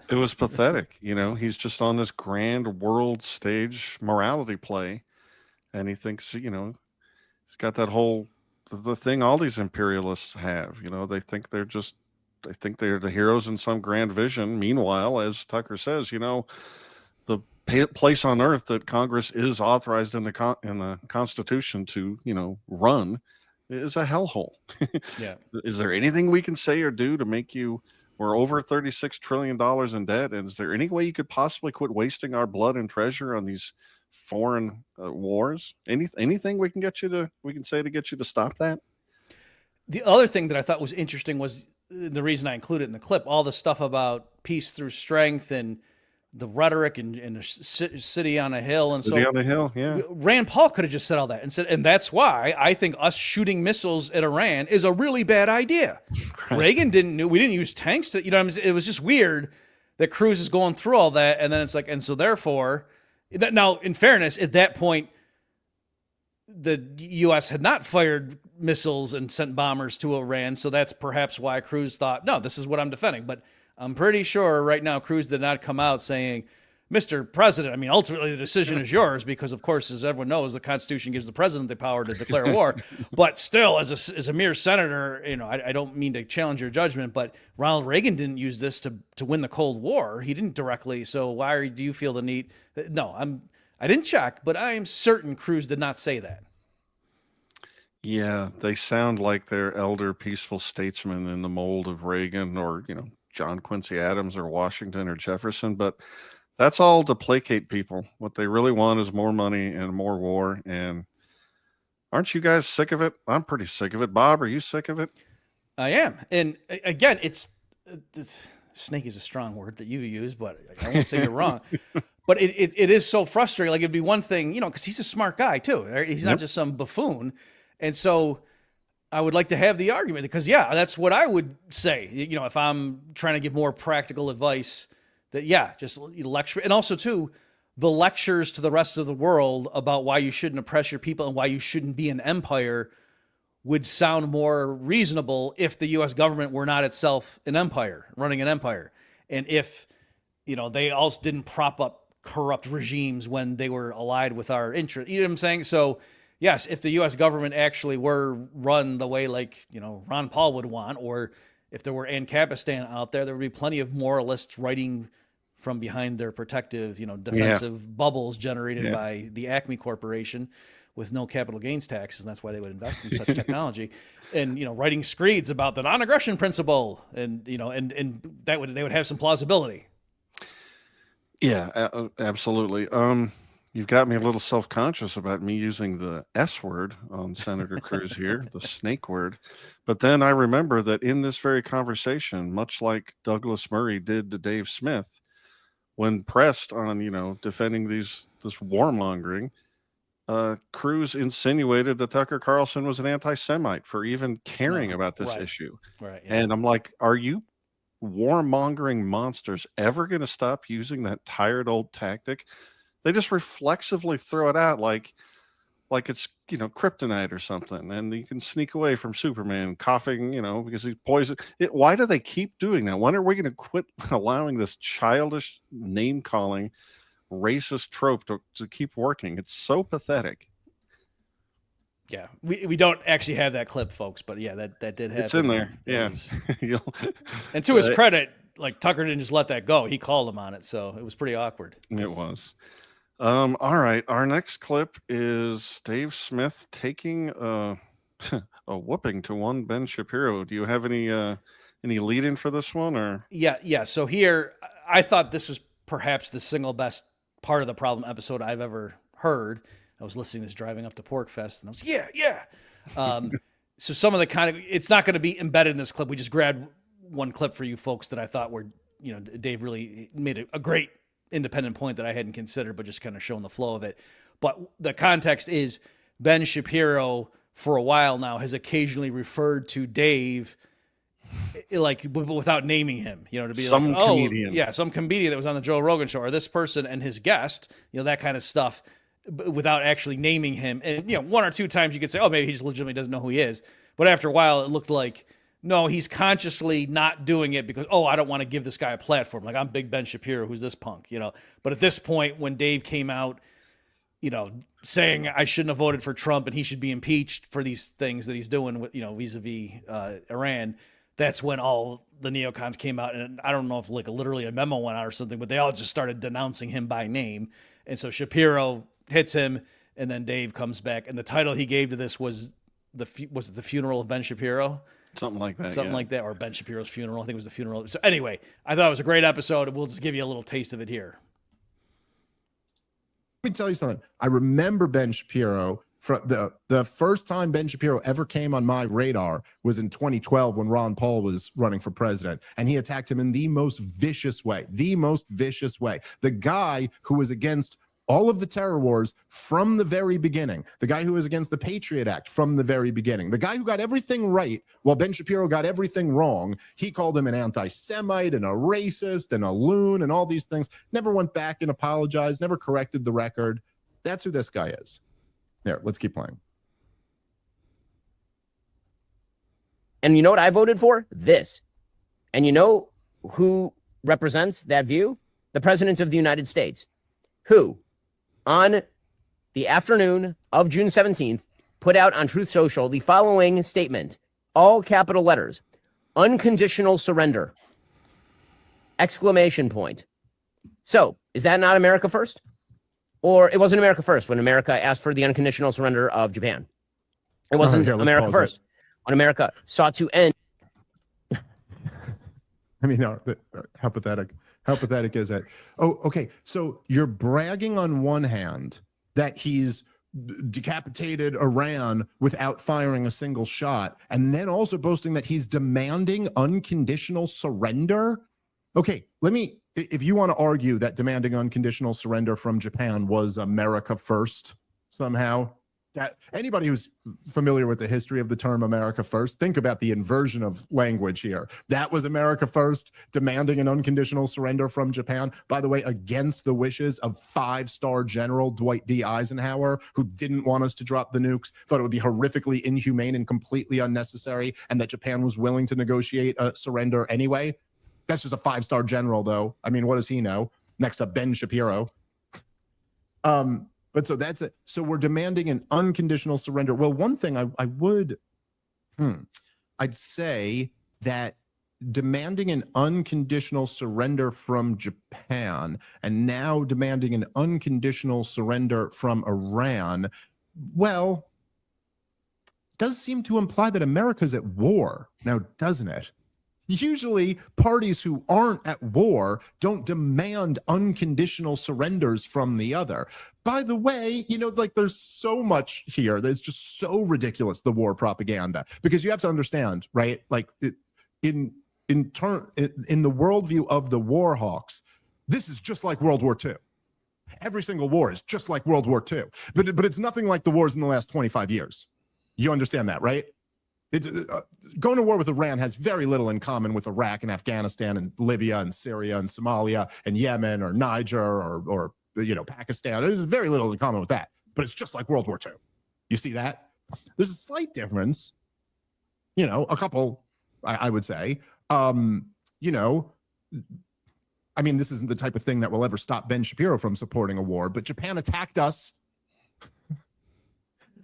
It was pathetic. He's just on this grand world stage morality play, and he thinks, he's got that whole the thing all these imperialists have. They think they're the heroes in some grand vision. Meanwhile, as Tucker says, the place on earth that Congress is authorized in the Constitution to, run is a hellhole. Is there anything we can say or do to make we're over $36 trillion in debt? And is there any way you could possibly quit wasting our blood and treasure on these foreign wars? Anything we can say to get you to stop that? The other thing that I thought was interesting was the reason I included it in the clip, all the stuff about peace through strength and the rhetoric and a city on a hill. And city on a hill, yeah. Rand Paul could have just said all that and that's why I think us shooting missiles at Iran is a really bad idea. Right. Reagan we didn't use tanks to, it was just weird that Cruz is going through all that. And then it's like, and so therefore, now in fairness, at that point, the U.S. had not fired missiles and sent bombers to Iran. So that's perhaps why Cruz thought, no, this is what I'm defending. But I'm pretty sure right now Cruz did not come out saying, Mr. President, I mean, ultimately the decision is yours because, of course, as everyone knows, the Constitution gives the president the power to declare war. But still, as a mere senator, I don't mean to challenge your judgment, but Ronald Reagan didn't use this to win the Cold War. He didn't directly. So why do you feel the need? No, I didn't check, but I am certain Cruz did not say that. Yeah, they sound like they're elder peaceful statesmen in the mold of Reagan or, John Quincy Adams or Washington or Jefferson, but that's all to placate people. What they really want is more money and more war. And aren't you guys sick of it? I'm pretty sick of it. Bob, are you sick of it? I am. And again, it's snake is a strong word that you use, but I won't say you're wrong. But it is so frustrating. Like, it'd be one thing, because he's a smart guy too. Right? He's not just some buffoon. And so I would like to have the argument because, yeah, that's what I would say. If I'm trying to give more practical advice, that, yeah, just lecture. And also, too, the lectures to the rest of the world about why you shouldn't oppress your people and why you shouldn't be an empire would sound more reasonable if the U.S. government were not itself an empire, running an empire. And if, they also didn't prop up corrupt regimes when they were allied with our interests. You know what I'm saying? So, yes, if the U.S. government actually were run the way Ron Paul would want, or if there were Ancapistan out there would be plenty of moralists writing from behind their protective, defensive bubbles generated by the Acme Corporation with no capital gains taxes. And that's why they would invest in such technology and, writing screeds about the non-aggression principle and, and they would have some plausibility. Yeah, absolutely. You've got me a little self-conscious about me using the S word on Senator Cruz here, the snake word. But then I remember that in this very conversation, much like Douglas Murray did to Dave Smith, when pressed on, defending this warmongering, Cruz insinuated that Tucker Carlson was an anti-Semite for even caring about this issue. Right. Yeah. And I'm like, are you warmongering monsters ever going to stop using that tired old tactic? They just reflexively throw it out like it's, kryptonite or something. And you can sneak away from Superman coughing, because he's poisoned. Why do they keep doing that? When are we going to quit allowing this childish name calling racist trope to keep working? It's so pathetic. Yeah. We don't actually have that clip, folks, but yeah, that did happen. It's in there. Yeah. And to his credit, Tucker didn't just let that go. He called him on it. So it was pretty awkward. It was. All right. Our next clip is Dave Smith taking a whooping to one Ben Shapiro. Do you have any lead in for this one or? Yeah. So here, I thought this was perhaps the single best part of the problem episode I've ever heard. I was listening to this driving up to Porkfest and I was, yeah. So some of the it's not going to be embedded in this clip. We just grabbed one clip for you folks that I thought were, Dave really made a great independent point that I hadn't considered, but just kind of showing the flow of it. But the context is Ben Shapiro for a while now has occasionally referred to Dave without naming him, to be some comedian. Yeah, some comedian that was on the Joe Rogan show or this person and his guest, that kind of stuff without actually naming him. And, one or two times you could say, oh, maybe he just legitimately doesn't know who he is. But after a while, it looked like, no, he's consciously not doing it because, I don't want to give this guy a platform. Like, I'm Big Ben Shapiro, who's this punk, But at this point, when Dave came out, saying I shouldn't have voted for Trump and he should be impeached for these things that he's doing with, vis-a-vis Iran, that's when all the neocons came out. And I don't know if literally a memo went out or something, but they all just started denouncing him by name. And so Shapiro hits him and then Dave comes back. And the title he gave to this was the funeral of Ben Shapiro? Something like that. Something like that, or Ben Shapiro's funeral. I think it was the funeral. So anyway, I thought it was a great episode. We'll just give you a little taste of it here. Let me tell you something. I remember Ben Shapiro from the first time Ben Shapiro ever came on my radar was in 2012 when Ron Paul was running for president, and he attacked him in the most vicious way. The guy who was against all of the terror wars from the very beginning, the guy who was against the Patriot Act from the very beginning, the guy who got everything right while Ben Shapiro got everything wrong. He called him an anti-Semite and a racist and a loon and all these things. Never went back and apologized, never corrected the record. That's who this guy is. Here, let's keep playing. And you know what I voted for? This. And you know who represents that view? The President of the United States, who on the afternoon of June 17th put out on Truth Social the following statement, all capital letters, unconditional surrender, exclamation point. So is that not America first? Or it wasn't America first when America asked for the unconditional surrender of Japan. It wasn't Here, let's America pause first when America sought to end. I mean, no, how pathetic is that? Oh, okay. So you're bragging on one hand that he's decapitated Iran without firing a single shot, and then also boasting that he's demanding unconditional surrender. Okay, if you want to argue that demanding unconditional surrender from Japan was America first somehow, that anybody who's familiar with the history of the term America first, think about the inversion of language here. That was America first, demanding an unconditional surrender from Japan, by the way, against the wishes of 5-star General Dwight D. Eisenhower, who didn't want us to drop the nukes, thought it would be horrifically inhumane and completely unnecessary, and that Japan was willing to negotiate a surrender anyway. That's just a 5-star general, though. I mean, what does he know? Next up, Ben Shapiro. But so that's it. So we're demanding an unconditional surrender. Well, one thing I'd say that demanding an unconditional surrender from Japan and now demanding an unconditional surrender from Iran, well, does seem to imply that America's at war now, doesn't it? Usually parties who aren't at war don't demand unconditional surrenders from the other. By the way, there's so much here that's just so ridiculous, the war propaganda, because you have to understand, right? Like in the worldview of the war hawks, this is just like World War II. Every single war is just like World War II, but it's nothing like the wars in the last 25 years. You understand that, right? Going to war with Iran has very little in common with Iraq and Afghanistan and Libya and Syria and Somalia and Yemen or Niger or Pakistan. There's very little in common with that, but it's just like World War II. You see that? There's a slight difference, a couple, I would say. I mean, this isn't the type of thing that will ever stop Ben Shapiro from supporting a war, but Japan attacked us.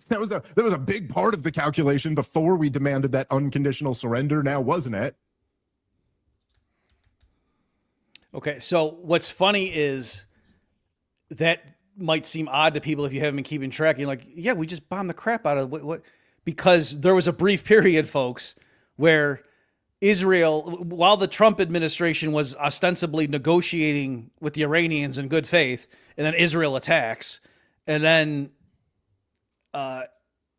That was a big part of the calculation before we demanded that unconditional surrender now, wasn't it? Okay, so what's funny is that might seem odd to people if you haven't been keeping track. You're like, yeah, we just bombed the crap out of what? Because there was a brief period, folks, where Israel, while the Trump administration was ostensibly negotiating with the Iranians in good faith, and then Israel attacks, and then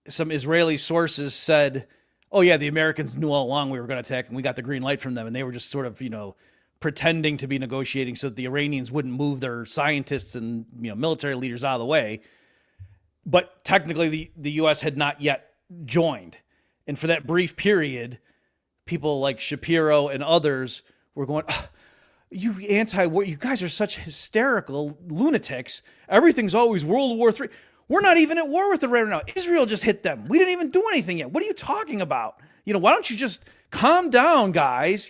some Israeli sources said, oh yeah, the Americans knew all along we were going to attack and we got the green light from them. And they were just sort of, pretending to be negotiating so that the Iranians wouldn't move their scientists and, military leaders out of the way. But technically the U.S. had not yet joined. And for that brief period, people like Shapiro and others were going, you anti-war, you guys are such hysterical lunatics. Everything's always World War III. We're not even at war with Iran right now. Israel just hit them. We didn't even do anything yet. What are you talking about? Why don't you just calm down, guys?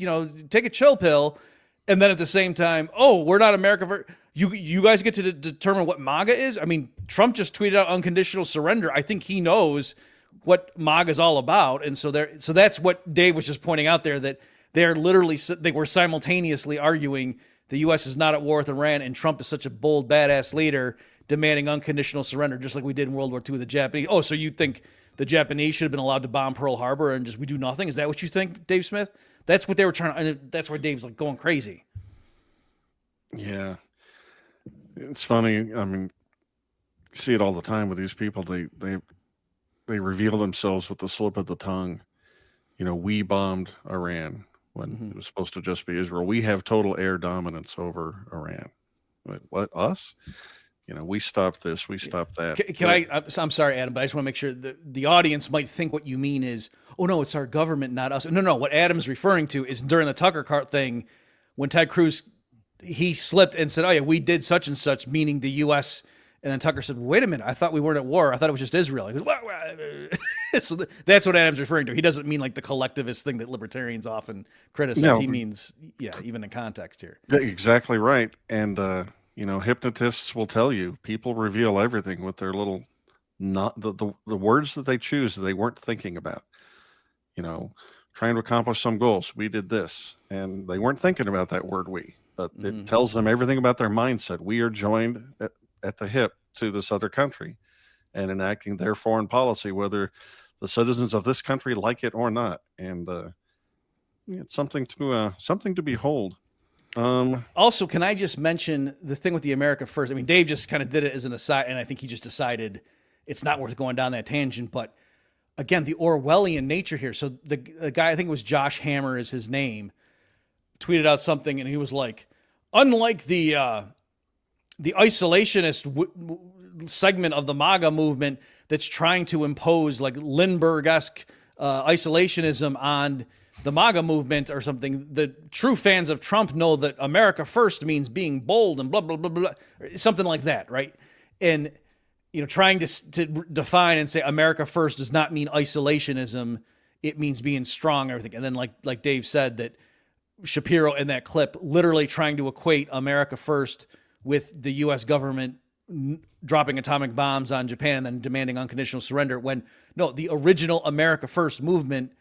Take a chill pill. And then at the same time, we're not America. You guys get to determine what MAGA is? I mean, Trump just tweeted out unconditional surrender. I think he knows what MAGA is all about. And so that's what Dave was just pointing out there, that they were simultaneously arguing the U.S. is not at war with Iran and Trump is such a bold, badass leader demanding unconditional surrender, just like we did in World War II with the Japanese. Oh, so you think the Japanese should have been allowed to bomb Pearl Harbor and just we do nothing? Is that what you think, Dave Smith? That's what they were trying to, and that's where Dave's like going crazy. Yeah. It's funny. I mean, you see it all the time with these people. They reveal themselves with the slip of the tongue. We bombed Iran when it was supposed to just be Israel. We have total air dominance over Iran. Wait, what? Us? We stopped this, we stopped that. I'm sorry, Adam, but I just want to make sure the audience might think what you mean is, oh no, it's our government, not us. No. What Adam's referring to is during the Tucker Carlson thing, when Ted Cruz, he slipped and said, oh yeah, we did such and such, meaning the U.S. And then Tucker said, wait a minute, I thought we weren't at war. I thought it was just Israel. He goes, so that's what Adam's referring to. He doesn't mean like the collectivist thing that libertarians often criticize. No. He means, even in context here. Exactly right. And, hypnotists will tell you people reveal everything with their little, not the words that they choose that they weren't thinking about, trying to accomplish some goals. We did this, and they weren't thinking about that word "we," but it tells them everything about their mindset. We are joined at the hip to this other country and enacting their foreign policy, whether the citizens of this country like it or not. And it's something to behold. Also, can I just mention the thing with the America First? I mean, Dave just kind of did it as an aside, and I think he just decided it's not worth going down that tangent. But again, the Orwellian nature here. So the guy, I think it was Josh Hammer is his name, tweeted out something, and he was like, unlike the isolationist segment of the MAGA movement that's trying to impose like Lindbergh-esque isolationism on the MAGA movement or something, the true fans of Trump know that America First means being bold and blah, blah, blah, blah, something like that, right? And, trying to define and say America First does not mean isolationism. It means being strong and everything. And then like Dave said, that Shapiro in that clip literally trying to equate America First with the U.S. government dropping atomic bombs on Japan and then demanding unconditional surrender, when no, the original America First movement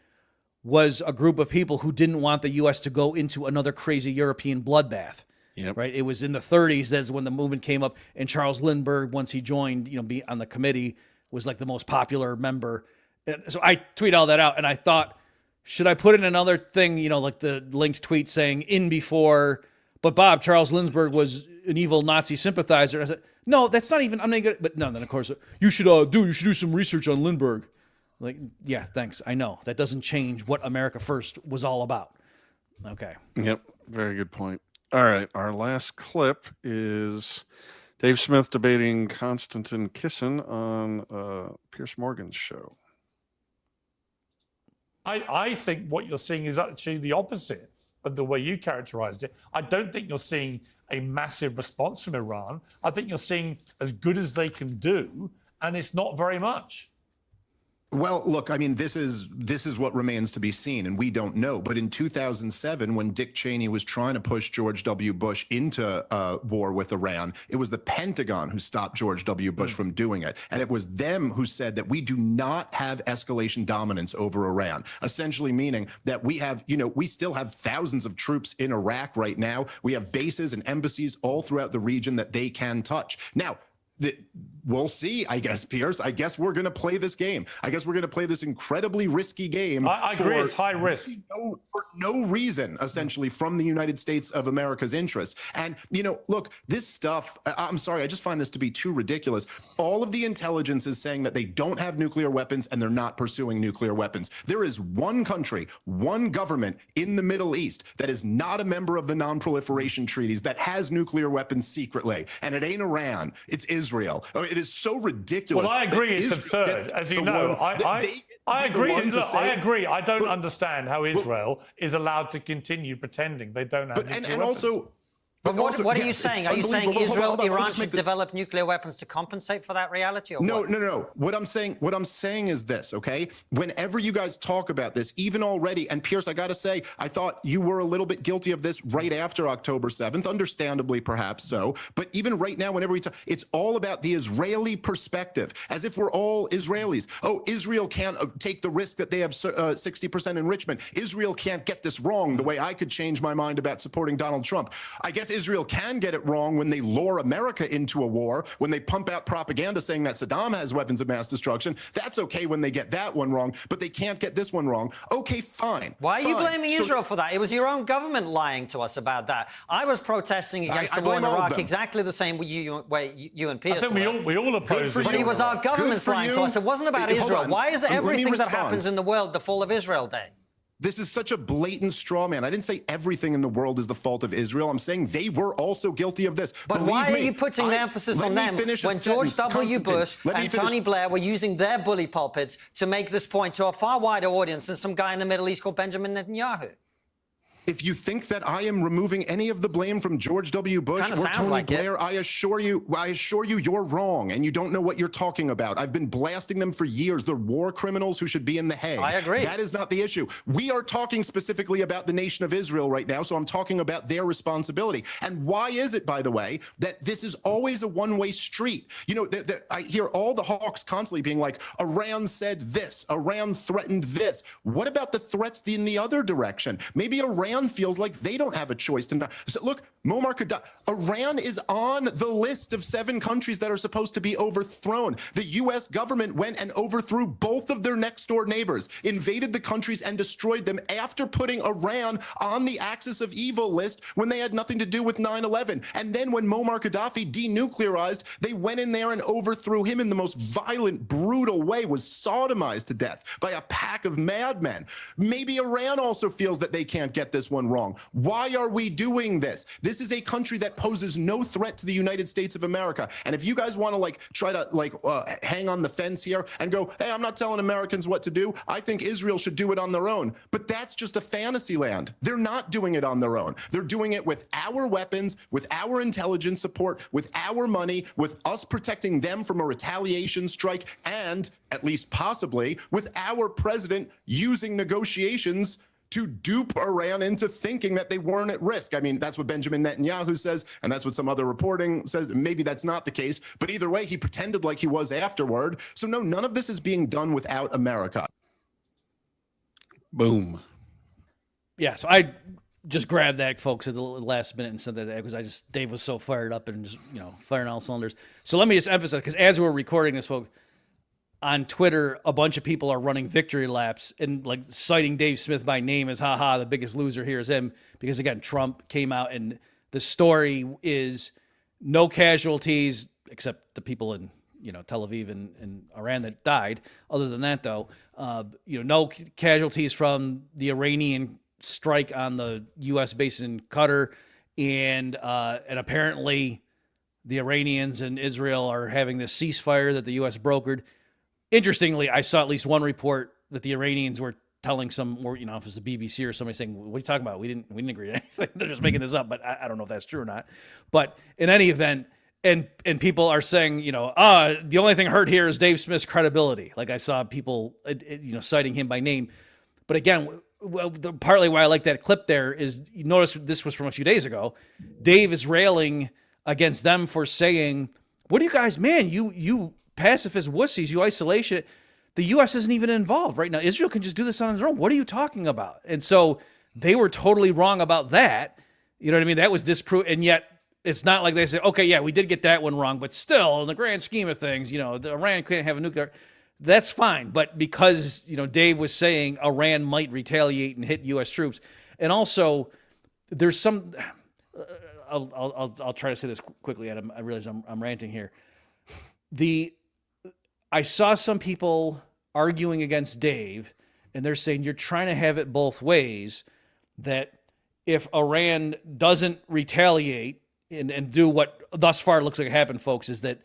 was a group of people who didn't want the U.S. to go into another crazy European bloodbath. Yep. Right. It was in the 30s. That's when the movement came up, and Charles Lindbergh, once he joined, be on the committee, was like the most popular member. And so I tweet all that out, and I thought, should I put in another thing, like the linked tweet saying in before, but Bob, Charles Lindbergh was an evil Nazi sympathizer. And I said, no, that's not even, I'm not good. But no, then of course you should do some research on Lindbergh. Like, yeah, thanks. I know that doesn't change what America First was all about. Okay. Yep. Very good point. All right. Our last clip is Dave Smith debating Konstantin Kisin on Piers Morgan's show. I think what you're seeing is actually the opposite of the way you characterized it. I don't think you're seeing a massive response from Iran. I think you're seeing as good as they can do, and it's not very much. Well, look, I mean, this is what remains to be seen, and we don't know. But in 2007, when Dick Cheney was trying to push George W. Bush into war with Iran, it was the Pentagon who stopped George W. Bush from doing it. And it was them who said that we do not have escalation dominance over Iran, essentially meaning that we have, we still have thousands of troops in Iraq right now. We have bases and embassies all throughout the region that they can touch. Now, we'll see, I guess, Piers. I guess we're going to play this game. I guess we're going to play this incredibly risky game. I agree, it's high risk. For no reason, essentially, from the United States of America's interests. And, look, this stuff, I'm sorry, I just find this to be too ridiculous. All of the intelligence is saying that they don't have nuclear weapons and they're not pursuing nuclear weapons. There is one country, one government in the Middle East that is not a member of the non-proliferation treaties that has nuclear weapons secretly. And it ain't Iran, it's Israel. It is so ridiculous. Well, I agree, it's absurd. As you know, I agree. Look, I agree. I don't understand how Israel is allowed to continue pretending they don't have nuclear weapons. But what are you saying? Are you saying Iran should develop nuclear weapons to compensate for that reality? Or No. What I'm saying is this, okay? Whenever you guys talk about this, even already, and Piers, I got to say, I thought you were a little bit guilty of this right after October 7th, understandably, perhaps so. But even right now, whenever we talk, it's all about the Israeli perspective, as if we're all Israelis. Oh, Israel can't take the risk that they have 60% enrichment. Israel can't get this wrong the way I could change my mind about supporting Donald Trump. I guess Israel can get it wrong when they lure America into a war, when they pump out propaganda saying that Saddam has weapons of mass destruction. That's okay when they get that one wrong, but they can't get this one wrrong. Okay, fine. Why are you blaming Israel for that? It was your own government lying to us about that. I was protesting against the war in Iraq exactly the same way you and Piers. I think we all oppose it. But it was our government's lying to us. It wasn't about Israel. Why is everything that happens in the world the fall of Israel Day? This is such a blatant straw man. I didn't say everything in the world is the fault of Israel. I'm saying they were also guilty of this. But why are you putting the emphasis on them when George W. Bush and Tony Blair were using their bully pulpits to make this point to a far wider audience than some guy in the Middle East called Benjamin Netanyahu? If you think that I am removing any of the blame from George W. Bush Kinda or sounds Tony like it. Blair, I assure you, you're wrong, and you don't know what you're talking about. I've been blasting them for years. They're war criminals who should be in the Hague. I agree. That is not the issue. We are talking specifically about the nation of Israel right now, so I'm talking about their responsibility. And why is it, by the way, that this is always a one-way street? You know, I hear all the hawks constantly being like, Iran said this, Iran threatened this. What about the threats in the other direction? Maybe Iran feels like they don't have a choice to not. So look, Muammar Gaddafi, Iran is on the list of 7 countries that are supposed to be overthrown. The U.S. government went and overthrew both of their next door neighbors, invaded the countries and destroyed them after putting Iran on the axis of evil list when they had nothing to do with 9/11. And then when Muammar Gaddafi denuclearized, they went in there and overthrew him in the most violent, brutal way, was sodomized to death by a pack of madmen. Maybe Iran also feels that they can't get this one wrong. Why are we doing this? This is a country that poses no threat to the United States of America. And if you guys want to try to hang on the fence here and go, hey, I'm not telling Americans what to do, I think Israel should do it on their own. But that's just a fantasy land. They're not doing it on their own. They're doing it with our weapons, with our intelligence support, with our money, with us protecting them from a retaliation strike, and at least possibly with our president using negotiations to dupe Iran into thinking that they weren't at risk. I mean, that's what Benjamin Netanyahu says, and that's what some other reporting says. Maybe that's not the case, but either way, he pretended like he was afterward. So no, none of this is being done without America. Boom. Yeah, so I just grabbed that, folks, at the last minute and said that because Dave was so fired up and just, firing all cylinders. So let me just emphasize, because as we're recording this, folks, on Twitter, a bunch of people are running victory laps and citing Dave Smith by name as the biggest loser here is him. Because again, Trump came out and the story is no casualties except the people in, Tel Aviv and Iran that died. Other than that, though, no casualties from the Iranian strike on the U.S. base in Qatar. And apparently the Iranians and Israel are having this ceasefire that the U.S. brokered. Interestingly, I saw at least one report that the Iranians were telling if it was the BBC or somebody saying, what are you talking about? We didn't agree to anything. They're just making this up, but I don't know if that's true or not. But in any event, and people are saying, the only thing hurt here is Dave Smith's credibility. Like I saw people, citing him by name. But again, partly why I like that clip there is, you notice this was from a few days ago. Dave is railing against them for saying, what do you guys, man, you pacifist wussies, you isolation. The U.S. isn't even involved right now. Israel can just do this on their own. What are you talking about? And so they were totally wrong about that. You know what I mean? That was disproved. And yet it's not like they say, okay, yeah, we did get that one wrong, but still, in the grand scheme of things, the Iran couldn't have a nuclear. That's fine. But because, Dave was saying Iran might retaliate and hit U.S. troops. And also there's some, I'll try to say this quickly, Adam. I realize I'm ranting here. I saw some people arguing against Dave, and they're saying you're trying to have it both ways, that if Iran doesn't retaliate and do what thus far looks like it happened, folks, is that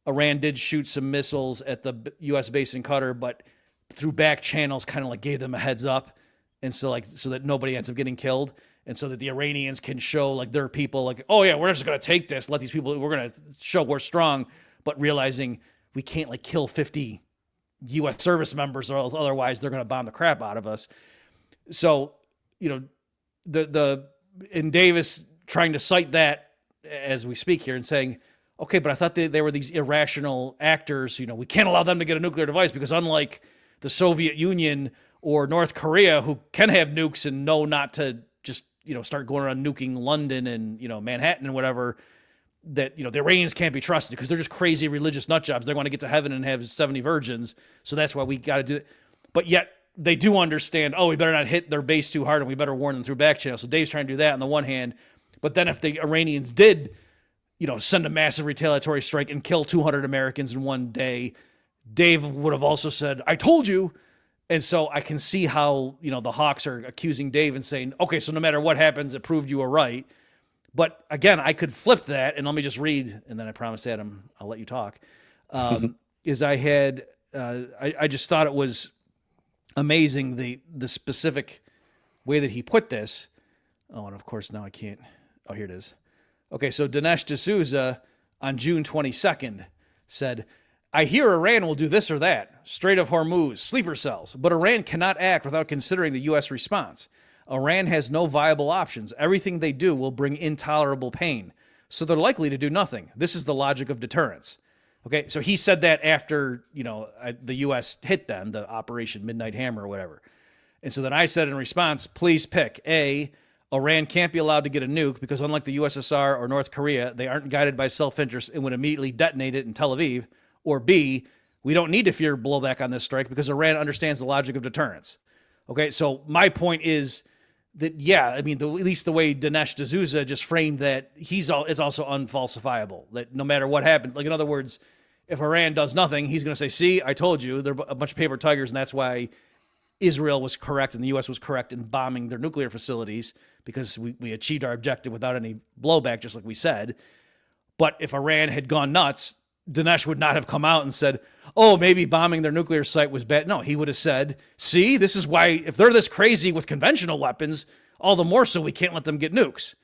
Iran did shoot some missiles at the U.S. base in Qatar, but through back channels kind of gave them a heads up, and so that nobody ends up getting killed, and so that the Iranians can show their people oh yeah, we're just going to take this, let these people, we're going to show we're strong, but realizing we can't kill 50 U.S. service members, or otherwise they're going to bomb the crap out of us. So, and Davis trying to cite that as we speak here and saying, okay, but I thought they were these irrational actors. We can't allow them to get a nuclear device because unlike the Soviet Union or North Korea, who can have nukes and know not to just, start going around nuking London and, Manhattan and whatever, that, the Iranians can't be trusted because they're just crazy religious nut jobs. They want to get to heaven and have 70 virgins. So that's why we got to do it. But yet they do understand, we better not hit their base too hard and we better warn them through back channels. So Dave's trying to do that on the one hand. But then if the Iranians did, send a massive retaliatory strike and kill 200 Americans in one day, Dave would have also said, I told you. And so I can see how, the Hawks are accusing Dave and saying, okay, so no matter what happens, it proved you were right. But again, I could flip that, and let me just read, and then I promise, Adam, I'll let you talk. I just thought it was amazing the specific way that he put this. Oh, and of course now I can't. Oh, here it is. Okay, so Dinesh D'Souza on June 22nd said, I hear Iran will do this or that, Strait of Hormuz, sleeper cells, but Iran cannot act without considering the U.S. response. Iran has no viable options. Everything they do will bring intolerable pain. So they're likely to do nothing. This is the logic of deterrence. Okay, so he said that after, the U.S. hit them, the Operation Midnight Hammer or whatever. And so then I said in response, please pick A, Iran can't be allowed to get a nuke because unlike the USSR or North Korea, they aren't guided by self-interest and would immediately detonate it in Tel Aviv. Or B, we don't need to fear blowback on this strike because Iran understands the logic of deterrence. Okay, so my point is that, at least the way Dinesh D'Souza just framed that is also unfalsifiable. That no matter what happens, like in other words, if Iran does nothing, he's going to say, see, I told you, they're a bunch of paper tigers, and that's why Israel was correct and the U.S. was correct in bombing their nuclear facilities because we achieved our objective without any blowback, just like we said. But if Iran had gone nuts, Dinesh would not have come out and said, oh, maybe bombing their nuclear site was bad. No, he would have said, see, this is why if they're this crazy with conventional weapons, all the more so we can't let them get nukes.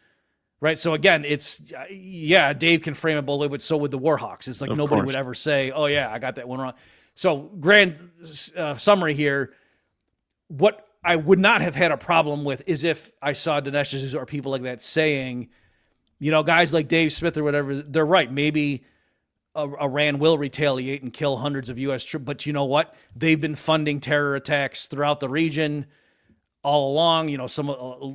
Right? So again, it's, Dave can frame it both ways, but so would the Warhawks. It's like nobody would ever say, oh, yeah, I got that one wrong. So grand summary here, what I would not have had a problem with is if I saw Dinesh D'Souza or people like that saying, guys like Dave Smith or whatever, they're right. Maybe Iran will retaliate and kill hundreds of U.S. troops. But you know what? They've been funding terror attacks throughout the region all along. Some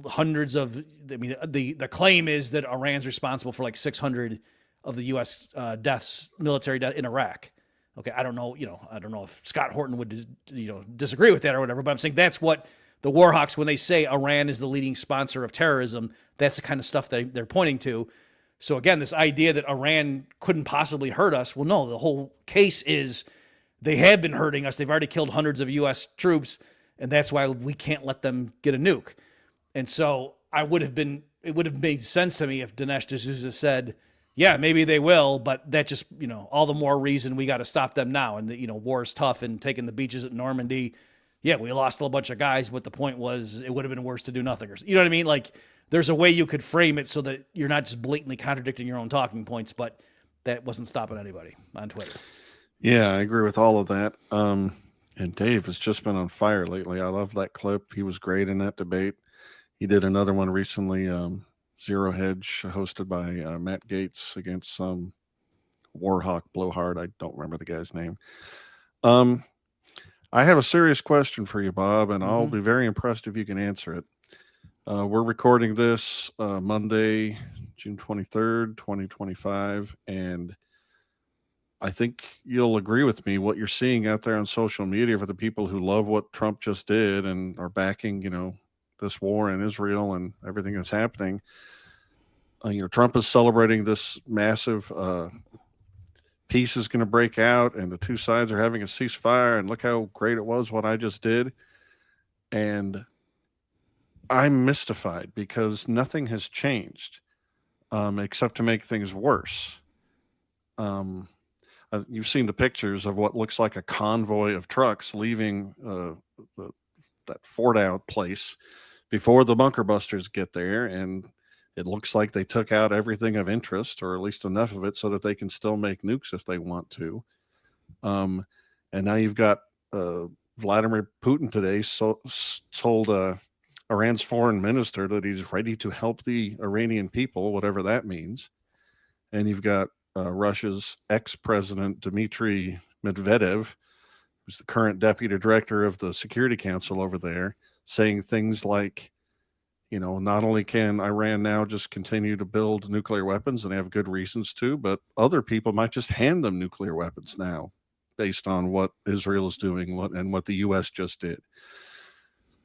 hundreds of, the claim is that Iran's responsible for like 600 of the U.S. military deaths in Iraq. Okay, I don't know if Scott Horton would, disagree with that or whatever, but I'm saying that's what the Warhawks, when they say Iran is the leading sponsor of terrorism, that's the kind of stuff that they're pointing to. So again, this idea that Iran couldn't possibly hurt us, well, no, the whole case is they have been hurting us. They've already killed hundreds of U.S. troops, and that's why we can't let them get a nuke. And so it would have made sense to me if Dinesh D'Souza said, yeah, maybe they will, but that just, all the more reason we got to stop them now. And, war is tough and taking the beaches at Normandy. Yeah, we lost a whole bunch of guys, but the point was it would have been worse to do nothing. You know what I mean? Like, there's a way you could frame it so that you're not just blatantly contradicting your own talking points, but that wasn't stopping anybody on Twitter. Yeah, I agree with all of that. And Dave has just been on fire lately. I love that clip. He was great in that debate. He did another one recently, Zero Hedge, hosted by Matt Gaetz against some Warhawk blowhard. I don't remember the guy's name. I have a serious question for you, Bob, and I'll be very impressed if you can answer it. We're recording this Monday, June 23rd, 2025, and I think you'll agree with me what you're seeing out there on social media for the people who love what Trump just did and are backing, this war in Israel and everything that's happening. Trump is celebrating this massive peace is going to break out and the two sides are having a ceasefire and look how great it was what I just did. And I'm mystified because nothing has changed except to make things worse. You've seen the pictures of what looks like a convoy of trucks leaving that Fort Out place before the bunker busters get there, and it looks like they took out everything of interest, or at least enough of it so that they can still make nukes if they want to. And now you've got Vladimir Putin today told Iran's foreign minister that he's ready to help the Iranian people, whatever that means. And you've got Russia's ex-president Dmitry Medvedev, who's the current deputy director of the Security Council over there, saying things like, not only can Iran now just continue to build nuclear weapons, and they have good reasons to, but other people might just hand them nuclear weapons now based on what Israel is doing and what the U.S. just did.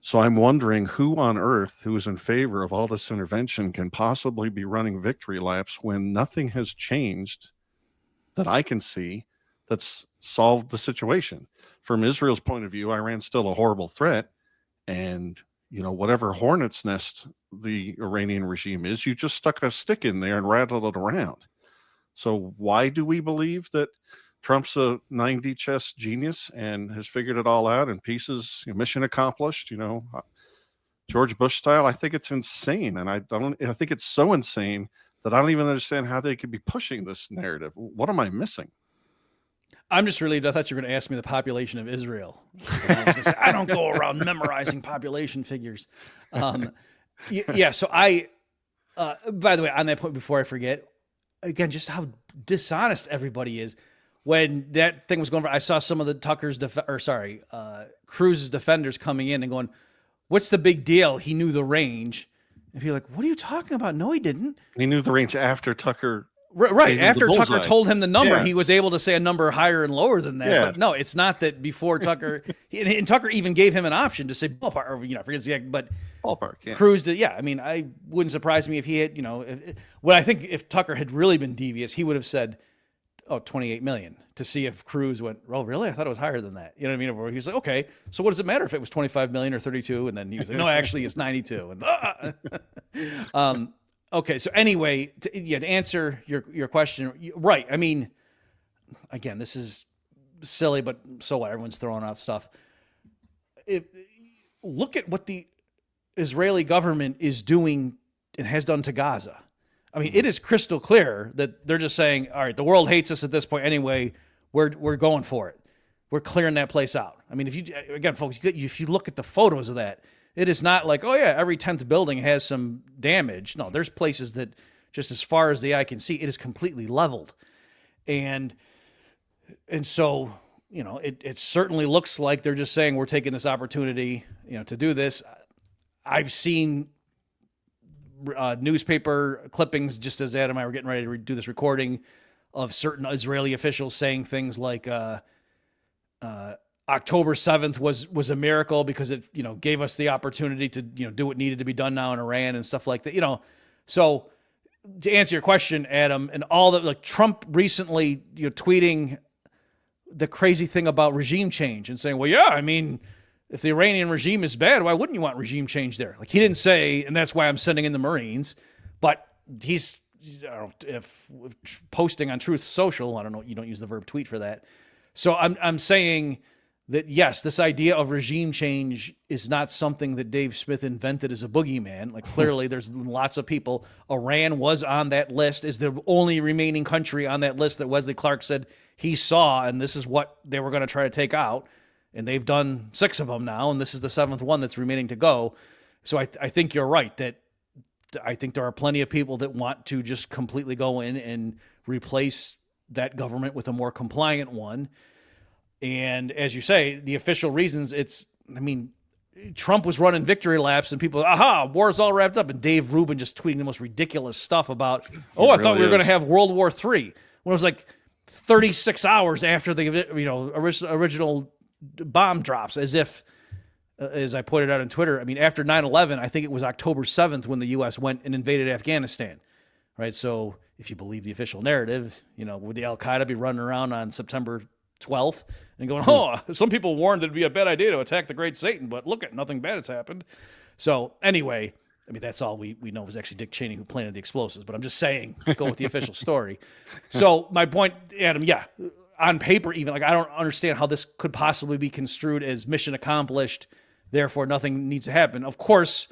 So I'm wondering who on earth who is in favor of all this intervention can possibly be running victory laps when nothing has changed that I can see that's solved the situation. From Israel's point of view, Iran's still a horrible threat. And, whatever hornet's nest the Iranian regime is, you just stuck a stick in there and rattled it around. So why do we believe that Trump's a 9D chess genius and has figured it all out in pieces, mission accomplished? George Bush style, I think it's insane. And I think it's so insane that I don't even understand how they could be pushing this narrative. What am I missing? I'm just relieved. I thought you were going to ask me the population of Israel. I was gonna say, I don't go around memorizing population figures. Yeah. So by the way, on that point, before I forget, again, just how dishonest everybody is. When that thing was going, I saw some of the Cruz's defenders coming in and going, "What's the big deal? He knew the range." And be like, "What are you talking about? No, he didn't. He knew the range after Tucker." Right. After Tucker told him the number, Yeah. he was able to say a number higher and lower than that. Yeah. But no, it's not that before Tucker, and Tucker even gave him an option to say ballpark, or, I forget the exact, but Ballpark, yeah. Cruz did. Yeah. I mean, I wouldn't surprise me if he had, I think if Tucker had really been devious, he would have said, 28 million to see if Cruz went, "Oh, really? I thought it was higher than that." You know what I mean? Where he was like, "Okay, so what does it matter if it was 25 million or 32?" And then he was like, "No, actually it's 92. And okay. So anyway, to answer your question, right. I mean, again, this is silly, but so what? Everyone's throwing out stuff. Look at what the Israeli government is doing and has done to Gaza. I mean, it is crystal clear that they're just saying, all right, the world hates us at this point anyway. We're going for it. We're clearing that place out. I mean, folks, if you look at the photos of that, it is not like, oh yeah, every 10th building has some damage. No, there's places that just as far as the eye can see, it is completely leveled. And so, it certainly looks like they're just saying we're taking this opportunity, to do this. I've seen newspaper clippings, just as Adam and I were getting ready to do this recording, of certain Israeli officials saying things like October 7th was a miracle because it gave us the opportunity to do what needed to be done now in Iran and stuff like that. So to answer your question, Adam, and all that, like Trump recently tweeting the crazy thing about regime change and saying, well, yeah, I mean, if the Iranian regime is bad, why wouldn't you want regime change there? Like, he didn't say, and that's why I'm sending in the Marines, but he's, if posting on Truth Social, I don't know, you don't use the verb tweet for that. So I'm saying that, yes, this idea of regime change is not something that Dave Smith invented as a boogeyman. Like, clearly there's lots of people. Iran was on that list, is the only remaining country on that list that Wesley Clark said he saw, and this is what they were going to try to take out. And they've done 6 of them now, and this is the 7th one that's remaining to go. So I think you're right that I think there are plenty of people that want to just completely go in and replace that government with a more compliant one. And as you say, the official reasons, Trump was running victory laps and people, war's all wrapped up. And Dave Rubin just tweeting the most ridiculous stuff about, I thought we were going to have World War III. When it was like 36 hours after the original bomb drops, as if, as I pointed out on Twitter, after 9/11, I think it was October 7th when the U.S. went and invaded Afghanistan, right? So if you believe the official narrative, would the Al-Qaeda be running around on September 12th and going, some people warned that it'd be a bad idea to attack the great Satan, but look at nothing bad has happened. So anyway, that's all we know was actually Dick Cheney who planted the explosives, but I'm just saying, go with the official story. So my point, Adam, on paper, even, I don't understand how this could possibly be construed as mission accomplished, therefore nothing needs to happen. Of course,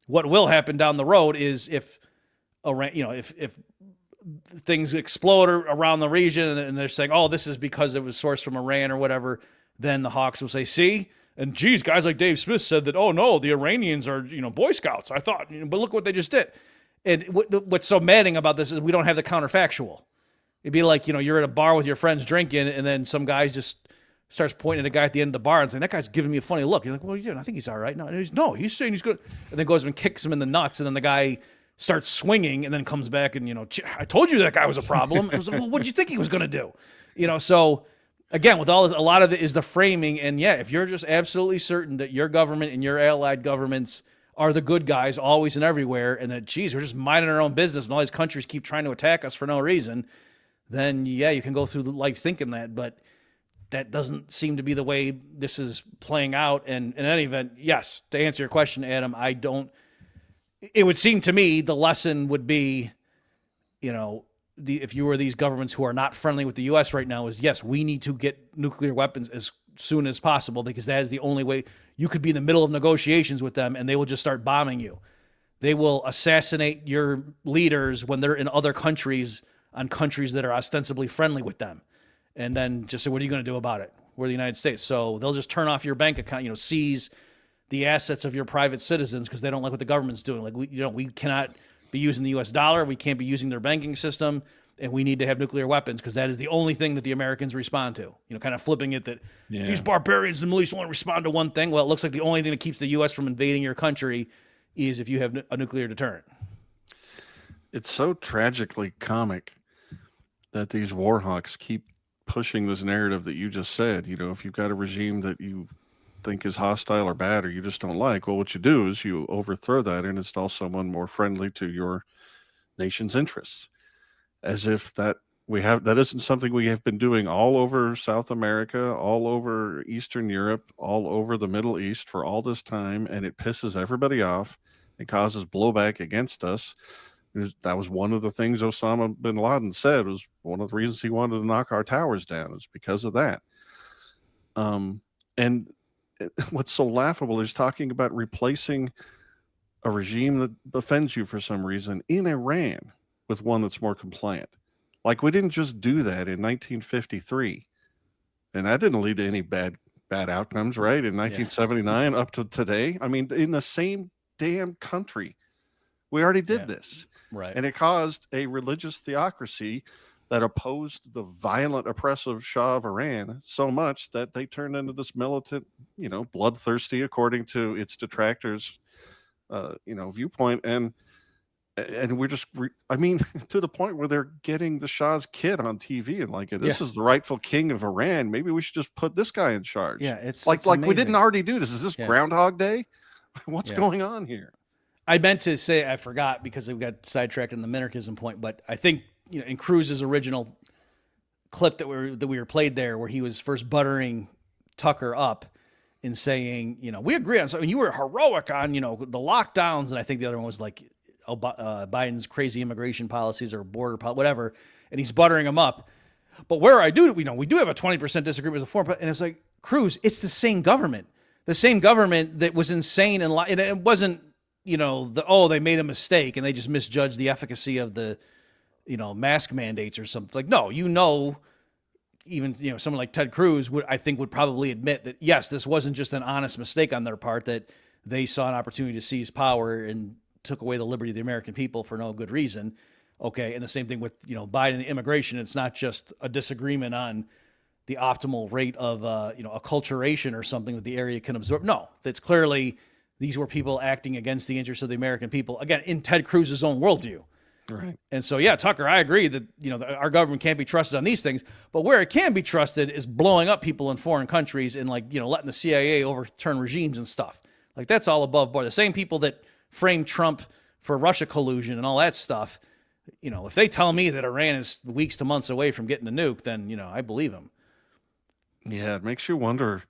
what will happen down the road is if things explode around the region and they're saying, this is because it was sourced from Iran or whatever, then the hawks will say, see, and geez, guys like Dave Smith said that, no, the Iranians are, Boy Scouts. I thought, but look what they just did. And what's so maddening about this is we don't have the counterfactual. It'd be like, you're at a bar with your friends drinking, and then some guy just starts pointing at a guy at the end of the bar and saying, that guy's giving me a funny look. You're like, well, I think he's all right. No, he's saying he's good. And then goes and kicks him in the nuts, and then the guy starts swinging and then comes back and, I told you that guy was a problem. It was like, well, what did you think he was going to do? So again, with all this, a lot of it is the framing. And if you're just absolutely certain that your government and your allied governments are the good guys always and everywhere, and that, geez, we're just minding our own business and all these countries keep trying to attack us for no reason, then you can go through life thinking that, but that doesn't seem to be the way this is playing out. And in any event, yes, to answer your question, Adam, it would seem to me the lesson would be, if you were these governments who are not friendly with the U.S. right now, is yes, we need to get nuclear weapons as soon as possible, because that is the only way. You could be in the middle of negotiations with them and they will just start bombing you. They will assassinate your leaders when they're in other countries, on countries that are ostensibly friendly with them. And then just say, what are you going to do about it? We're the United States. So they'll just turn off your bank account, seize the assets of your private citizens because they don't like what the government's doing. Like, we cannot be using the US dollar. We can't be using their banking system. And we need to have nuclear weapons because that is the only thing that the Americans respond to. Kind of flipping it that these barbarians in the Middle East only respond to one thing. Well, it looks like the only thing that keeps the U.S. from invading your country is if you have a nuclear deterrent. It's so tragically comic that these war hawks keep pushing this narrative that you just said. If you've got a regime that you think is hostile or bad or you just don't like, well, what you do is you overthrow that and install someone more friendly to your nation's interests. As if that isn't something we have been doing all over South America, all over Eastern Europe, all over the Middle East for all this time, and it pisses everybody off. It causes blowback against us. That was one of the things Osama bin Laden said, was one of the reasons he wanted to knock our towers down, is because of that. And what's so laughable is talking about replacing a regime that offends you for some reason in Iran with one that's more compliant. Like, we didn't just do that in 1953. And that didn't lead to any bad outcomes, right? In 1979 up to today. I mean, in the same damn country, we already did this. Right. And it caused a religious theocracy that opposed the violent, oppressive Shah of Iran so much that they turned into this militant, bloodthirsty, according to its detractors, viewpoint. And we're just, to the point where they're getting the Shah's kid on TV and like, this is the rightful king of Iran. Maybe we should just put this guy in charge. Yeah, it's like amazing. We didn't already do this. Is this Groundhog Day? What's going on here? I meant to say, I forgot because we got sidetracked on the minarchism point, but I think, in Cruz's original clip that we were played there, where he was first buttering Tucker up and saying, we agree on something. You were heroic on, the lockdowns. And I think the other one was like, Biden's crazy immigration policies or border whatever, and he's buttering him up. But where we do have a 20% disagreement with the foreign, and it's like, Cruz, it's the same government that was insane, and it wasn't, they made a mistake and they just misjudged the efficacy of the, mask mandates or something. Like, no, even someone like Ted Cruz would probably admit that yes, this wasn't just an honest mistake on their part, that they saw an opportunity to seize power and took away the liberty of the American people for no good reason. Okay. And the same thing with, Biden and the immigration. It's not just a disagreement on the optimal rate of, acculturation or something that the area can absorb. No, that's clearly, these were people acting against the interests of the American people, again, in Ted Cruz's own worldview. Right. And so, Tucker, I agree that, our government can't be trusted on these things, but where it can be trusted is blowing up people in foreign countries and letting the CIA overturn regimes and stuff. Like, that's all above board. The same people that framed Trump for Russia collusion and all that stuff, if they tell me that Iran is weeks to months away from getting a nuke, then, I believe them. Yeah, it makes you wonder,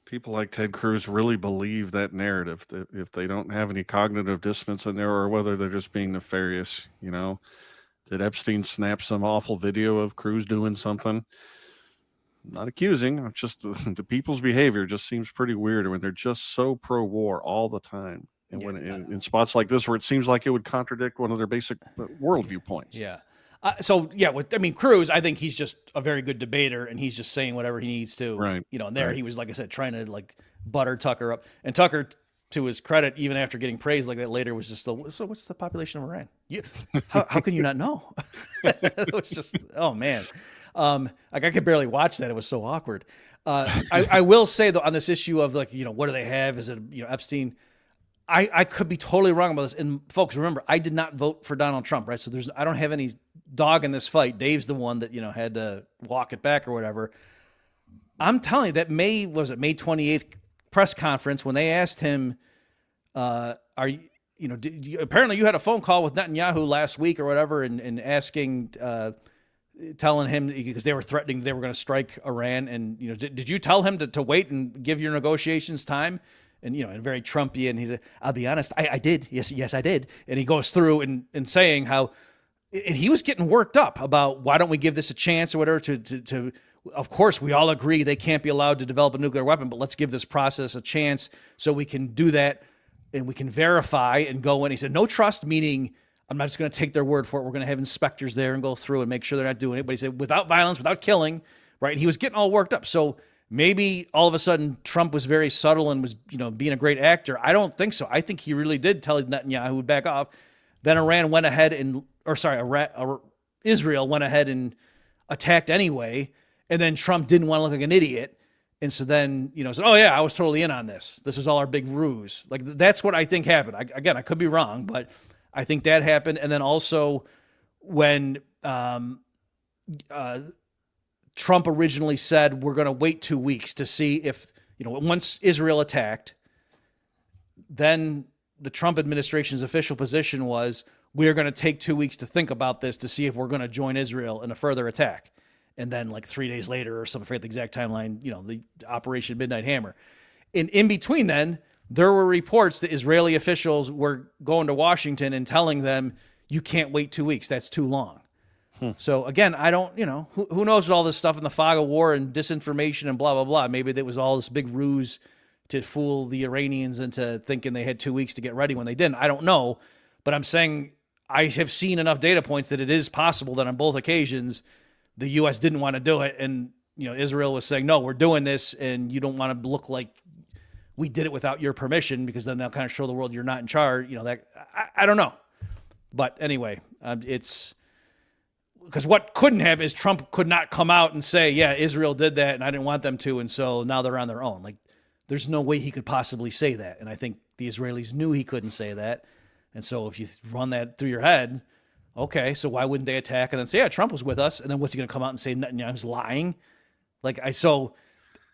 people like Ted Cruz really believe that narrative, that if they don't have any cognitive dissonance in there, or whether they're just being nefarious. Did Epstein snap some awful video of Cruz doing something? Not accusing, just the people's behavior just seems pretty weird when they're just so pro-war all the time. And when in spots like this, where it seems like it would contradict one of their basic worldview points. Yeah. Cruz, I think he's just a very good debater, and he's just saying whatever he needs to. Right. And there he was, like I said, trying to butter Tucker up. And Tucker, to his credit, even after getting praised like that later, was just so what's the population of Iran? How can you not know? It was just, oh man. I could barely watch that. It was so awkward. I will say though, on this issue of what do they have? Is it, Epstein? I could be totally wrong about this. And folks, remember, I did not vote for Donald Trump, right? So I don't have any dog in this fight. Dave's the one that, had to walk it back or whatever. I'm telling you that May 28th press conference, when they asked him, apparently you had a phone call with Netanyahu last week or whatever, and asking, telling him, because they were threatening they were going to strike Iran. And, did you tell him to wait and give your negotiations time? And, and very Trumpian, he said, I'll be honest, I did. Yes, I did. And he goes through and saying how and he was getting worked up about why don't we give this a chance or whatever to of course, we all agree they can't be allowed to develop a nuclear weapon, but let's give this process a chance so we can do that and we can verify and go in. He said, no trust, meaning I'm not just going to take their word for it. We're going to have inspectors there and go through and make sure they're not doing it. But he said, without violence, without killing, right? And he was getting all worked up. So maybe all of a sudden Trump was very subtle and was, being a great actor. I don't think so. I think he really did tell Netanyahu to back off. Then Israel went ahead and attacked anyway. And then Trump didn't want to look like an idiot. And so then, said, oh yeah, I was totally in on this. This was all our big ruse. Like, that's what I think happened. I could be wrong, but I think that happened. And then also when Trump originally said, we're going to wait 2 weeks to see if, once Israel attacked, then the Trump administration's official position was, we're going to take 2 weeks to think about this to see if we're going to join Israel in a further attack. And then like 3 days later or something, I forget the exact timeline, the Operation Midnight Hammer. And in between then, there were reports that Israeli officials were going to Washington and telling them, you can't wait 2 weeks. That's too long. So again, I don't, who knows all this stuff in the fog of war and disinformation and blah, blah, blah. Maybe that was all this big ruse to fool the Iranians into thinking they had 2 weeks to get ready when they didn't. I don't know. But I'm saying I have seen enough data points that it is possible that on both occasions, the U.S. didn't want to do it. And, Israel was saying, no, we're doing this. And you don't want to look like we did it without your permission, because then they'll kind of show the world you're not in charge. I don't know. But anyway, it's because what couldn't happen is Trump could not come out and say, yeah, Israel did that and I didn't want them to. And so now they're on their own. Like, there's no way he could possibly say that. And I think the Israelis knew he couldn't say that. And so if you run that through your head, okay, so why wouldn't they attack and then say, yeah, Trump was with us? And then what's he going to come out and say Netanyahu's lying? So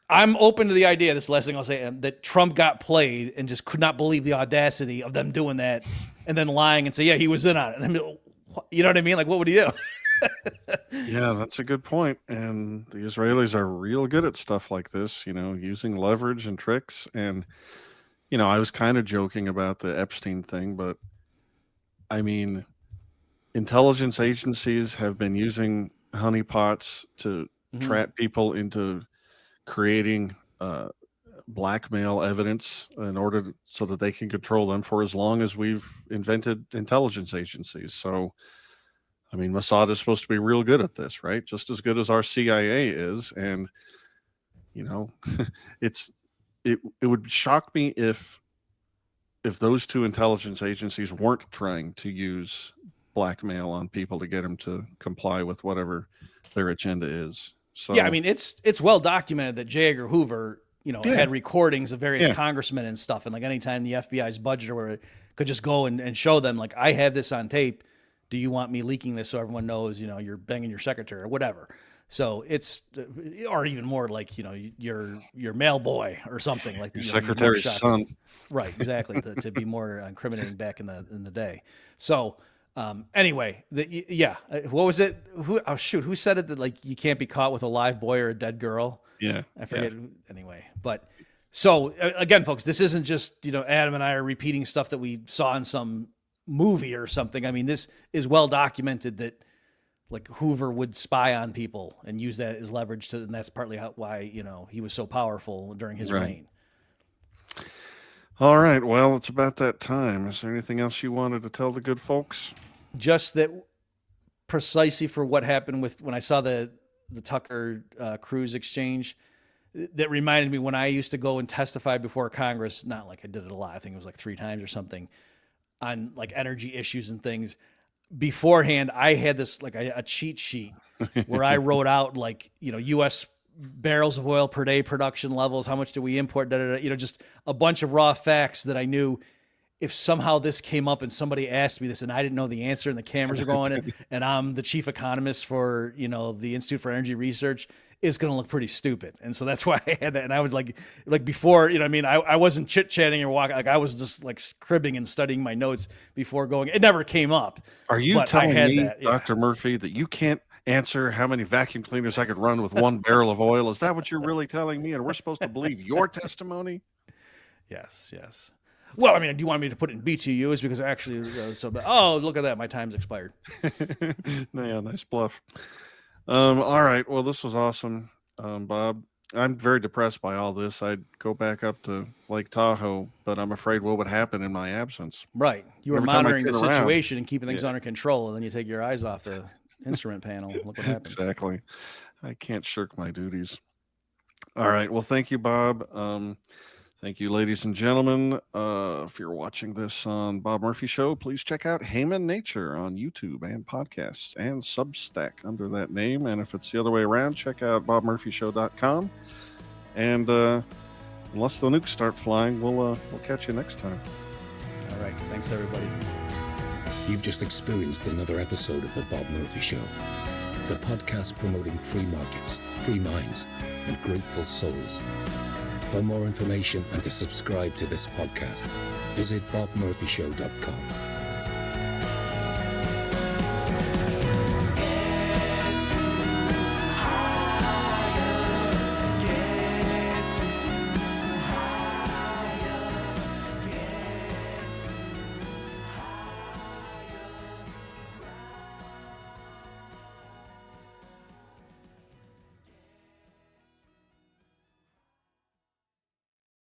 I'm open to the idea, this last thing I'll say, that Trump got played and just could not believe the audacity of them doing that and then lying and say, yeah, he was in on it. And then, you know what I mean? Like, what would he do? Yeah, that's a good point. And the Israelis are real good at stuff like this, using leverage and tricks. And, I was kind of joking about the Epstein thing, but I mean, intelligence agencies have been using honeypots to trap people into creating blackmail evidence in order so that they can control them for as long as we've invented intelligence agencies. So, I mean, Mossad is supposed to be real good at this, right? Just as good as our CIA is. And, it would shock me if those two intelligence agencies weren't trying to use blackmail on people to get them to comply with whatever their agenda is. So yeah, I mean, it's well documented that J. Edgar Hoover, had recordings of various congressmen and stuff. And like anytime the FBI's budget or whatever could just go and show them, like, I have this on tape. Do you want me leaking this so everyone knows, you're banging your secretary or whatever? So it's, or even more like, your mail boy or something like your secretary's son. Right. Exactly. to be more incriminating back in the day. So, anyway, what was it? Who said it that like you can't be caught with a live boy or a dead girl? Yeah. I forget. Yeah. Anyway, but so again, folks, this isn't just, Adam and I are repeating stuff that we saw in some movie or something. I mean, this is well documented that like Hoover would spy on people and use that as leverage and that's partly why, he was so powerful during his reign. All right. Well, it's about that time. Is there anything else you wanted to tell the good folks? Just that precisely for what happened when I saw the Tucker Cruz exchange, that reminded me when I used to go and testify before Congress, not like I did it a lot. I think it was like 3 times or something on like energy issues and things. Beforehand, I had this like a cheat sheet where I wrote out like, U.S. barrels of oil per day production levels. How much do we import? Just a bunch of raw facts that I knew if somehow this came up and somebody asked me this and I didn't know the answer and the cameras are going and I'm the chief economist for, the Institute for Energy Research, it's going to look pretty stupid. And so that's why I had that. And I would like before, I wasn't chit chatting or walking. Like I was just like cribbing and studying my notes before going. It never came up. Are you telling me, Dr. Murphy, that you can't answer how many vacuum cleaners I could run with 1 barrel of oil? Is that what you're really telling me? And we're supposed to believe your testimony? Yes. Well, I mean, do you want me to put it in BTU? Is because actually, oh, look at that, my time's expired. Yeah, nice bluff. All right, well, this was awesome, Bob. I'm very depressed by all this. I'd go back up to Lake Tahoe, but I'm afraid what would happen in my absence. Right. You were Every time I monitoring the turn around- situation and keeping things under control, and then you take your eyes off the instrument panel. Look what happens. Exactly. I can't shirk my duties. All right. Well, thank you, Bob. Thank you, ladies and gentlemen. If you're watching this on Bob Murphy Show, please check out Heyman Nature on YouTube and podcasts and Substack under that name. And if it's the other way around, check out bobmurphyshow.com. And unless the nukes start flying, we'll catch you next time. All right. Thanks, everybody. You've just experienced another episode of The Bob Murphy Show, the podcast promoting free markets, free minds, and grateful souls. For more information and to subscribe to this podcast, visit bobmurphyshow.com.